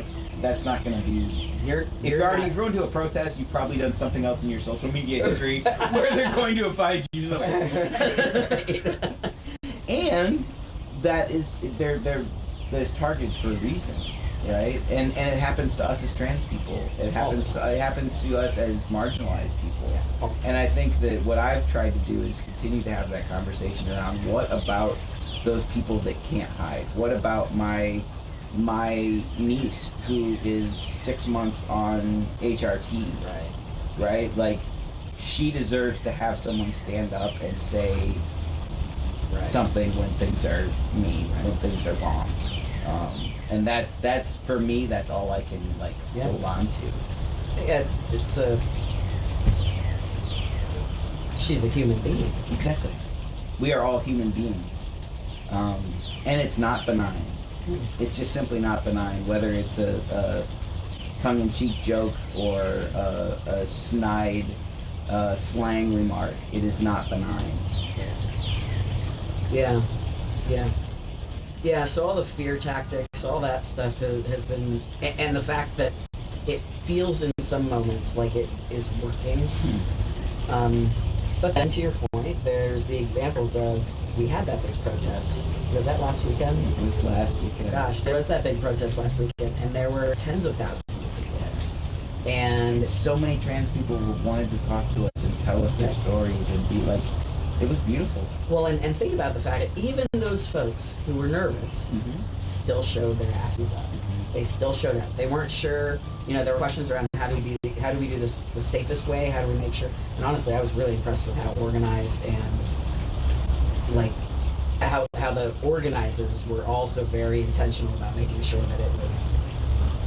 that's not going to be... If you're going to a protest, you've probably done something else in your social media history where they're going to find you. And that is there's targeted for a reason, right? And it happens to us as trans people. It happens to us as marginalized people. And I think that what I've tried to do is continue to have that conversation around what about those people that can't hide? What about my niece who is 6 months on HRT, right? Like, she deserves to have someone stand up and say something when things are mean, when things are wrong. And that's for me, that's all I can hold on to. Yeah, she's a human being. Exactly. We are all human beings. And it's not benign. It's just simply not benign, whether it's a tongue-in-cheek joke or a snide slang remark. It is not benign. Yeah, so all the fear tactics, all that stuff has been, and the fact that it feels in some moments like it is working. But then to your point, there's the examples of, we had that big protest. Was that last weekend? It was last weekend. Gosh, there was that big protest last weekend, and there were tens of thousands of people there. And so many trans people wanted to talk to us and tell us their stories and be like, it was beautiful. Well, and think about the fact that even those folks who were nervous still showed their asses up. They still showed up. They weren't sure. There were questions around how do we do this the safest way? How do we make sure? And honestly, I was really impressed with how organized and how the organizers were also very intentional about making sure that it was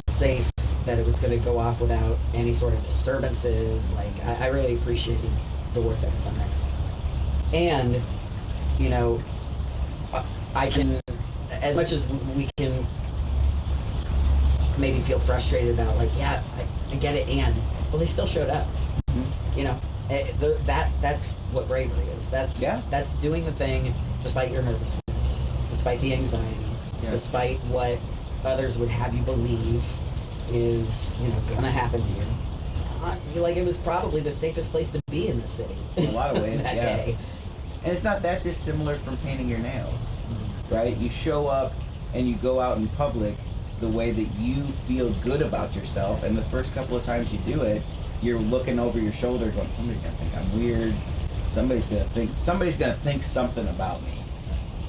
safe, that it was going to go off without any sort of disturbances. I really appreciated the work that was done there. And, I can, as much as we can maybe feel frustrated about, I get it, well, they still showed up. That's what bravery is. That's doing the thing despite your nervousness, despite the anxiety, despite what others would have you believe is, gonna happen to you. I feel like it was probably the safest place to be in the city. In a lot of ways, that day. And it's not that dissimilar from painting your nails, right? You show up and you go out in public the way that you feel good about yourself, and the first couple of times you do it, you're looking over your shoulder going, somebody's gonna think I'm weird, somebody's gonna think something about me.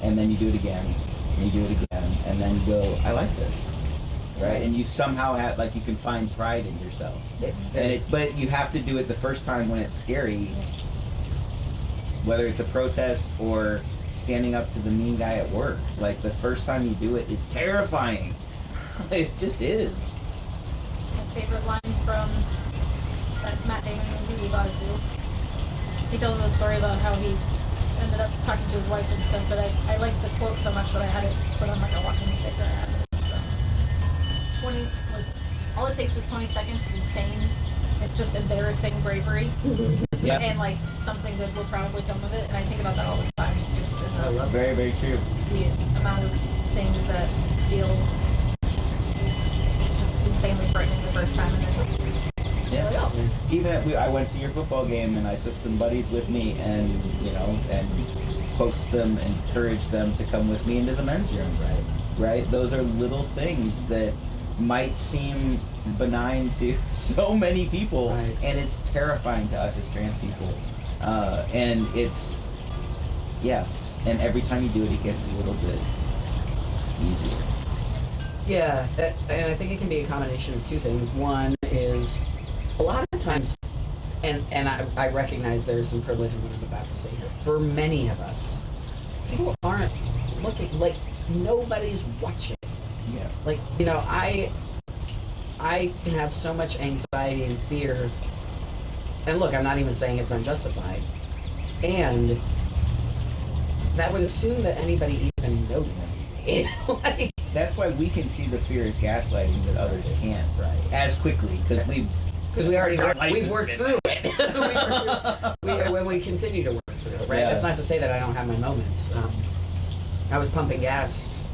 And then you do it again, and you do it again, and then you go, I like this. Right? And you somehow have, you can find pride in yourself. But you have to do it the first time when it's scary, whether it's a protest or standing up to the mean guy at work. The first time you do it is terrifying. It just is. My favorite line from that Matt Damon movie Bazoo. He tells a story about how he ended up talking to his wife and stuff, but I liked the quote so much that I had it put on a walking sticker. All it takes is 20 seconds to be sane. It's just embarrassing bravery. Yeah. And something good will probably come of it. And I think about that all the time. Just I love very, very true. The amount of things that feel frightening the first time, and then Yeah. oh. Even I went to your football game and I took some buddies with me and and coaxed them, encouraged them to come with me into the men's room. Right. Those are little things that might seem benign to so many people, and it's terrifying to us as trans people. And it's and every time you do it, it gets a little bit easier. Yeah, and I think it can be a combination of two things. One is a lot of times, and I recognize there's some privilege in what I'm about to say here. For many of us, people aren't looking, like nobody's watching. Yeah. Like, I can have so much anxiety and fear, and look, I'm not even saying it's unjustified, and that would assume that anybody even notices me. Like, that's why we can see the fear as gaslighting that others can't, as quickly, because we've worked through it. When we continue to work through it, right? Yeah. That's not to say that I don't have my moments. I was pumping gas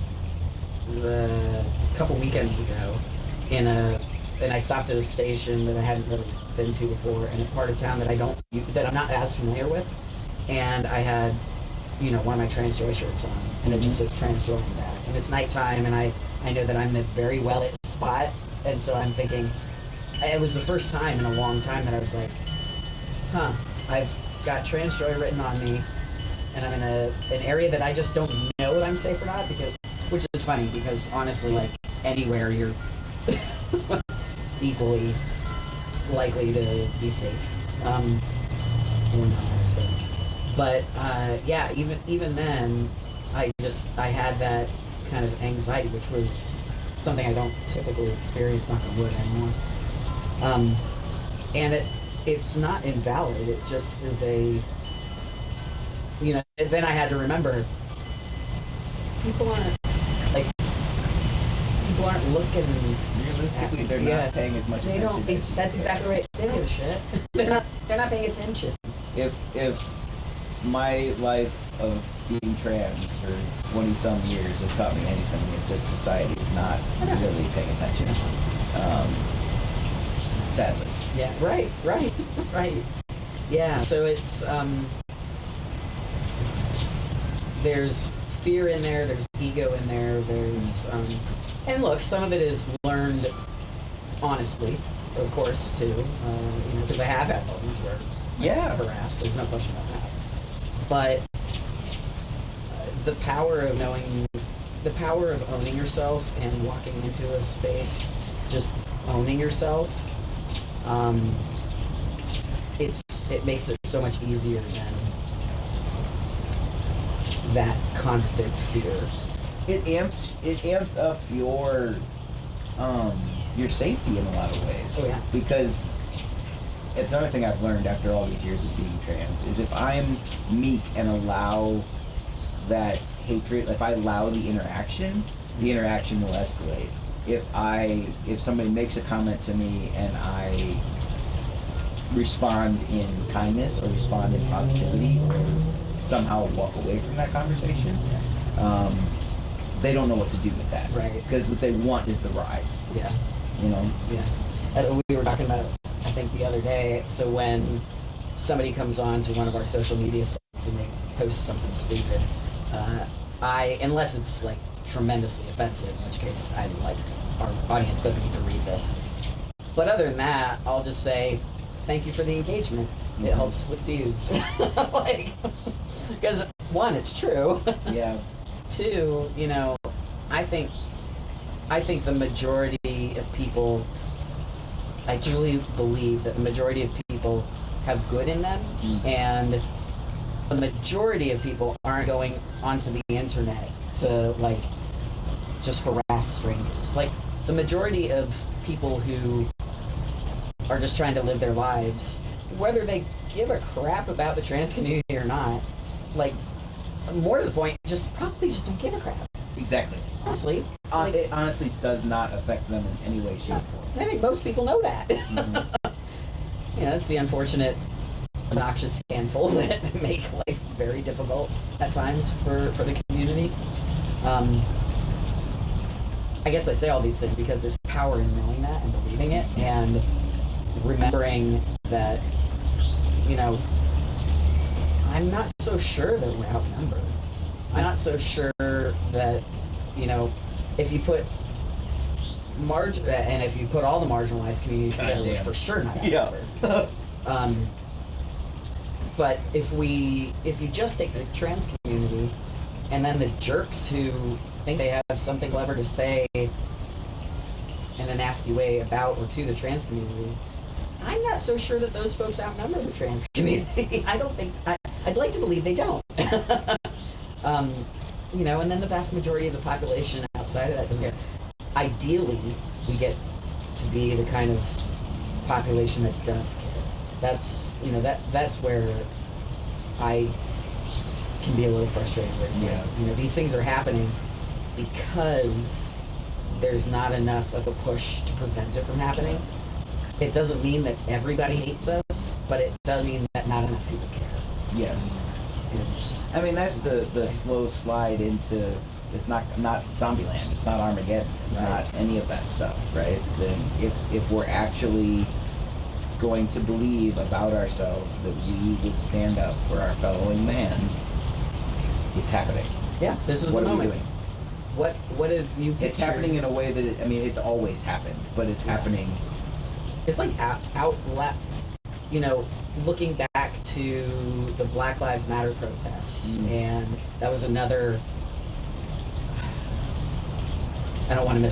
a couple weekends ago and I stopped at a station that I hadn't really been to before in a part of town that I'm not as familiar with, and I had one of my Transjoy shirts on, and it just says Transjoy on the back, and it's nighttime, and I know that I'm in a very well lit spot, and so I'm thinking, it was the first time in a long time that I was like, I've got Transjoy written on me, and I'm in an area that I just don't know that I'm safe or not, which is funny, because honestly, like, anywhere you're equally likely to be safe, or not, I suppose. But even then, I had that kind of anxiety, which was something I don't typically experience, knock on wood, anymore. And it's not invalid. It just is then I had to remember, people aren't looking. Realistically, they're not paying as much attention. That's exactly right. They don't give a shit. They're not paying attention. If my life of being trans for 20-some years has taught me anything, it's that society is not really paying attention. Sadly. Yeah. Right. Yeah. So it's there's fear in there. There's ego in there. There's and look, some of it is learned honestly, of course, too. Because I have had moments where I was harassed. There's no question about that. But the power of owning yourself and walking into a space, just owning yourself, it makes it so much easier than that constant fear. It amps up your safety in a lot of ways. Oh yeah. Because it's another thing I've learned after all these years of being trans is if I'm meek and allow that hatred, if I allow the interaction will escalate. If somebody makes a comment to me and I respond in kindness or respond in positivity or somehow walk away from that conversation, they don't know what to do with that. Right. Because what they want is the rise. Yeah. Yeah. We were talking about, I think, the other day. So when somebody comes on to one of our social media sites and they post something stupid, unless it's like tremendously offensive, in which case our audience doesn't need to read this. But other than that, I'll just say, thank you for the engagement. It helps with views. Because one, it's true. Yeah. Two, I think the majority of people, I truly believe that the majority of people have good in them, and the majority of people aren't going onto the internet to just harass strangers. Like, the majority of people who are just trying to live their lives, whether they give a crap about the trans community or not, more to the point, probably just don't give a crap. Exactly. Honestly. It honestly does not affect them in any way, shape, or form. I think most people know that. It's the unfortunate, obnoxious handful that make life very difficult at times for the community. I guess I say all these things because there's power power in knowing that and believing it, and remembering that, you know, I'm not so sure that we're outnumbered. I'm not so sure that, you know, if you put and if you put all the marginalized communities together, we're for sure not outnumbered. Yeah. But if you just take the trans community, and then the jerks who think they have something clever to say in a nasty way about or to the trans community, I'm not so sure that those folks outnumber the trans community. I don't think, I'd like to believe they don't. You know, and then the vast majority of the population outside of that doesn't care. Ideally, we get to be the kind of population that does care. That's, you know, that's where I can be a little frustrated with. It's like, you know, these things are happening because there's not enough of a push to prevent it from happening. It doesn't mean that everybody hates us, but it does mean that not enough people care. Yes. I mean, that's the slow slide into, it's not Zombieland, it's not Armageddon, it's not any of that stuff, right? Then if we're actually going to believe about ourselves that we would stand up for our fellow man, it's happening. Yeah, this is the moment. What are we doing? What have you pictured? It's happening in a way that, it's always happened, but it's happening. It's like you know, looking back to the Black Lives Matter protests, and that was another, I don't want to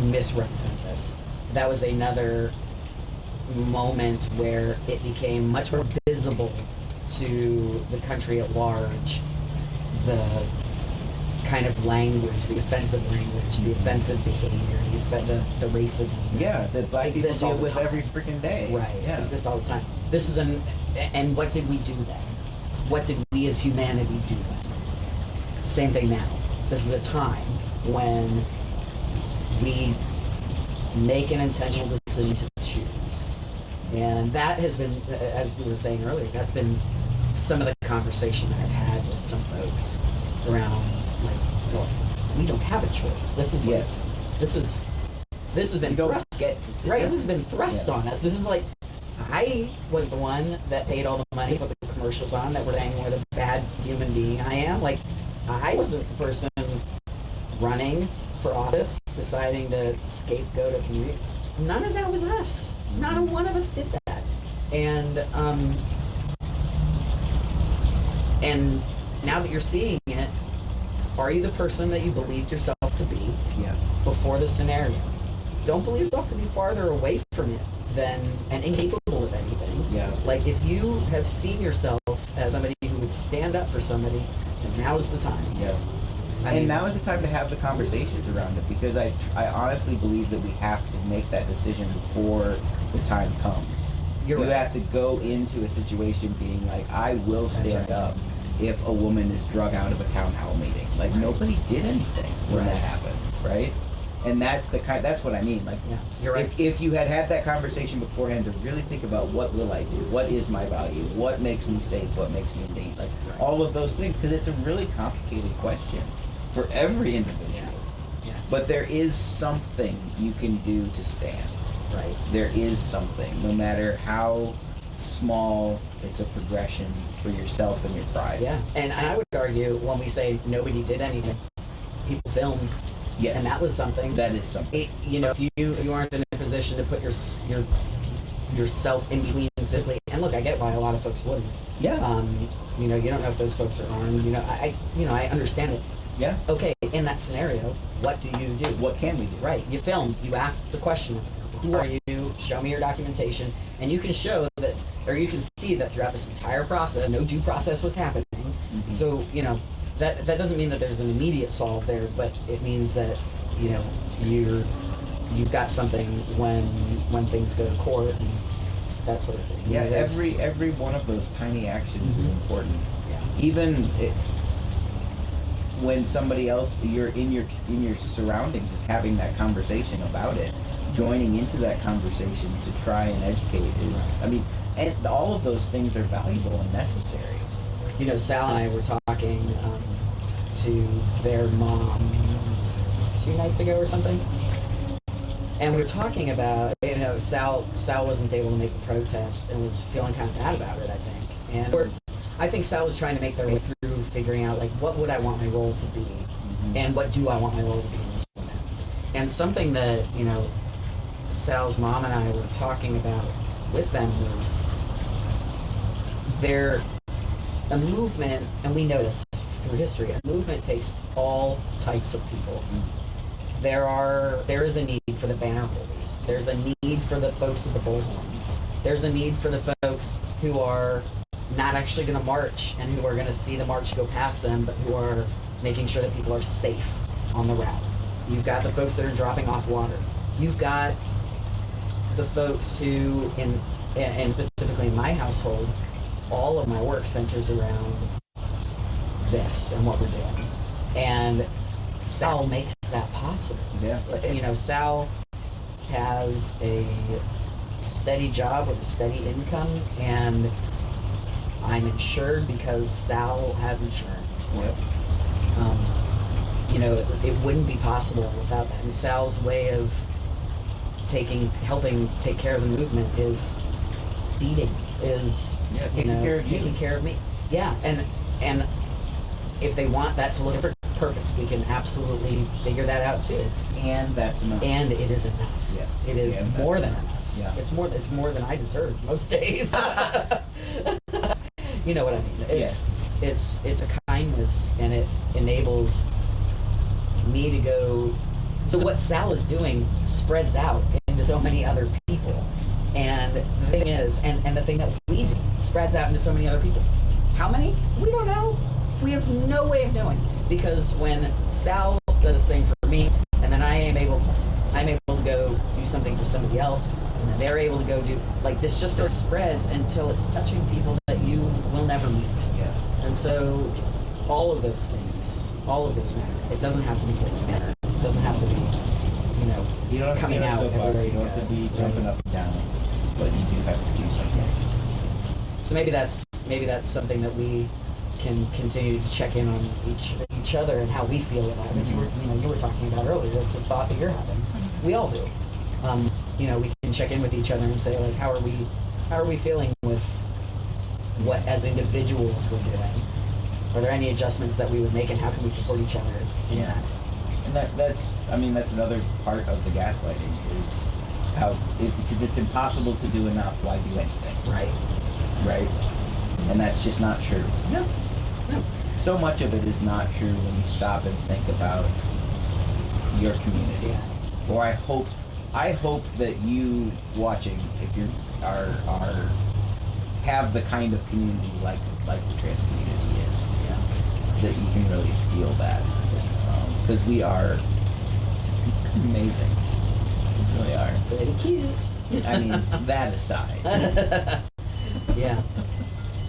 misrepresent this, that was another moment where it became much more visible to the country at large, the kind of language, the offensive language, the offensive behavior, the racism. Yeah, that black people deal with every freaking day. Right, yeah. exists all the time. This is and what did we do then? What did we as humanity do then? Same thing now. This is a time when we make an intentional decision to choose. And that has been, as we were saying earlier, that's been some of the conversation that I've had with some folks around, like, well, we don't have a choice. This is this has been thrust. Right, this has been thrust on us. This is like, I was the one that paid all the money, put the commercials on that were saying what a bad human being I am. Like, I wasn't the person running for office, deciding to scapegoat a community. None of that was us. Not a one of us did that. And now that you're seeing it, are you the person that you believed yourself to be before the scenario? Don't believe yourself to be farther away from it than and incapable of anything. Yeah. Like, if you have seen yourself as somebody who would stand up for somebody, then now is the time. Yeah. And now is the time to have the conversations around it, because I honestly believe that we have to make that decision before the time comes. You have to go into a situation being like, I will stand up if a woman is drug out of a town hall meeting. Like, nobody did anything when that happened, right? And that's what I mean. Like, you're right. If you had that conversation beforehand to really think about, what will I do? What is my value? What makes me safe? What makes me neat? Like, all of those things, because it's a really complicated question for every individual. Yeah. But there is something you can do to stand. Right. There is something, no matter how small, it's a progression for yourself and your pride. Yeah, and I would argue when we say nobody did anything, people filmed. Yes. And that was something. That is something. You know, if you aren't in a position to put yourself in between physically, and look, I get why a lot of folks wouldn't. Yeah. You know, you don't know if those folks are armed. You know, I understand it. Yeah. Okay, in that scenario, what do you do? What can we do? Right. You film. You ask the question. Who are you? Show me your documentation, and you can show that, or you can see that throughout this entire process, no due process was happening. Mm-hmm. So, you know, that doesn't mean that there's an immediate solve there, but it means that, you know, you've got something when things go to court and that sort of thing. Yeah, you know, every one of those tiny actions is important. Yeah. Even when somebody else, you're in your surroundings, is having that conversation about it, joining into that conversation to try and educate and all of those things are valuable and necessary. You know, Sal and I were talking to their mom 2 nights ago or something, And we were talking about, Sal wasn't able to make the protest and was feeling kind of bad about it, I think. And I think Sal was trying to make their way through figuring out, like, what would I want my role to be? And what do I want my role to be in this movement? And something that, Sal's mom and I were talking about with them was a movement, and we know this through history, a movement takes all types of people. There is a need for the banner holders. There's a need for the folks with the bullhorns. There's a need for the folks who are not actually going to march and who are going to see the march go past them, but who are making sure that people are safe on the route. You've got the folks that are dropping off water. You've got the folks who, and specifically in my household, all of my work centers around this and what we're doing. And Sal makes that possible. Yeah. Sal has a steady job with a steady income, and I'm insured because Sal has insurance for it. It wouldn't be possible without that. And Sal's way of helping take care of the movement is feeding, taking care of me. Yeah, and if they want that to look perfect, we can absolutely figure that out too. And that's enough. And it is enough. Yes. It is more than enough. Yeah. It's more than I deserve most days. You know what I mean? It's a kindness, and it enables me to go. So what Sal is doing spreads out into so many other people, and the thing is, and the thing that we do spreads out into so many other people. How many? We don't know. We have no way of knowing, because when Sal does the same for me, and then I'm able to go do something for somebody else, and then they're able to go do, like, this just sort of spreads until it's touching people that you will never meet. Yeah. And so all of those matter. It doesn't have to be good matter. It doesn't have to be, You don't have to coming be on a out soapbox. everywhere You don't have to be go. jumping up and down, but you do have to do something. So maybe that's something that we can continue to check in on each other and how we feel about it. As you were talking about earlier, that's a thought that you're having. We all do. We can check in with each other and say, like, how are we feeling with what as individuals we're doing? Are there any adjustments that we would make, and how can we support each other in that? And that's another part of the gaslighting is how if it's impossible to do enough, why do anything? Right? And that's just not true. No. So much of it is not true when you stop and think about your community. Yeah. Or I hope that you watching, if you are have the kind of community like the trans community is, that you can really feel that, because we are amazing. We really are. Pretty cute. I mean, that aside. Yeah.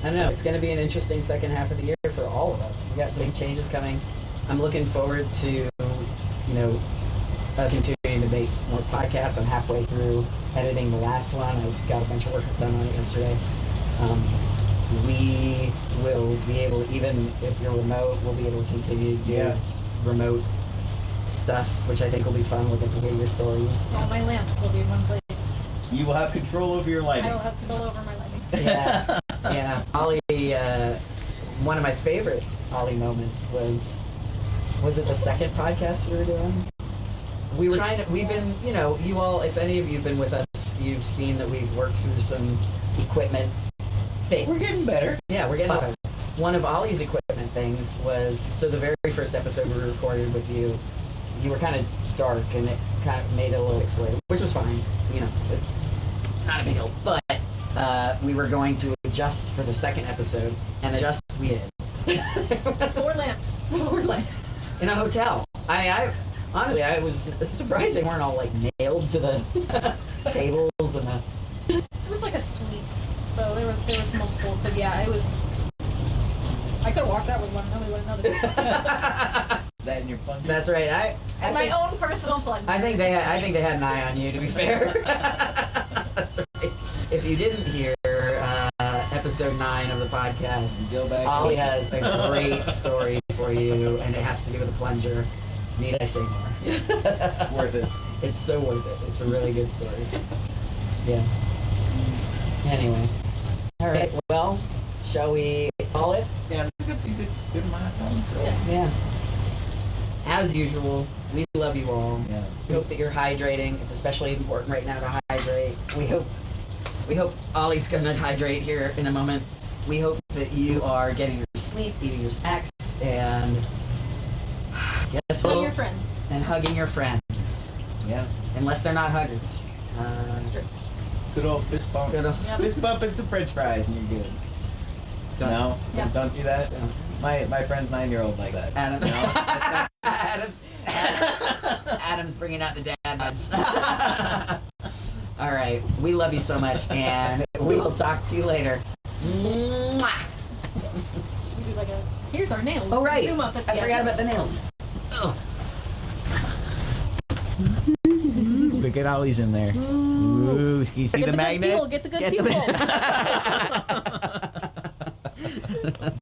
I don't know. It's going to be an interesting second half of the year for all of us. We got some big changes coming. I'm looking forward to, us continuing to make more podcasts. I'm halfway through editing the last one. I got a bunch of work done on it yesterday. We will be able, even if you're remote, we'll be able to continue to do remote stuff, which I think will be fun. We'll get to hear your stories. All my lamps will be in one place. You will have control over your lighting. I will have control over my lighting. Yeah. Ollie, one of my favorite Ollie moments was it the second podcast we were doing? We've been, you all, if any of you have been with us, you've seen that we've worked through some equipment things. We're getting better. Yeah, we're getting better. One of Ollie's equipment things was, so the very first episode we recorded with you, you were kind of dark, and it kind of made it a little pixelated, which was fine, not a big deal. But we were going to adjust for the second episode, and adjust we did. 4 lamps. 4 lamps. In a hotel. I honestly, I was surprised they weren't all like nailed to the tables and the. It was like a suite, so there was multiple, but yeah, it was. I could have walked out with one, nobody would have noticed. That in your plunger. That's right. I And my think, own personal plug. I think they had an eye on you, to be fair. That's right. If you didn't hear episode 9 of the podcast, Go back. Ollie has a great story for you, and it has to do with a plunger. Need I say more? Yes. It's worth it. It's so worth it. It's a really good story. Yeah. Anyway. All right. Well, shall we call it? Yeah, you did a good amount of time. Yeah. As usual, we love you all. Yeah. We hope that you're hydrating. It's especially important right now to hydrate. We hope Ollie's gonna hydrate here in a moment. We hope that you are getting your sleep, eating your snacks, and guess what? Tell your friends. And hugging your friends. Yeah. Unless they're not huggers. That's true. Good old fist bump. Good old- Yep. Fist bump and some French fries, and you're good. No, Yeah. don't do that. My friend's 9-year-old like that. Adam. No, that's not- Adam's bringing out the dad buds. All right. We love you so much, and we will talk to you later. Mwah. Should we do like a? Here's our nails. Oh, right. Zoom up at the I forgot end. about the nails. Oh. Look at Ollie's in there. Ooh. Ooh, can you see Get the the good magnet? people, get the good people. people.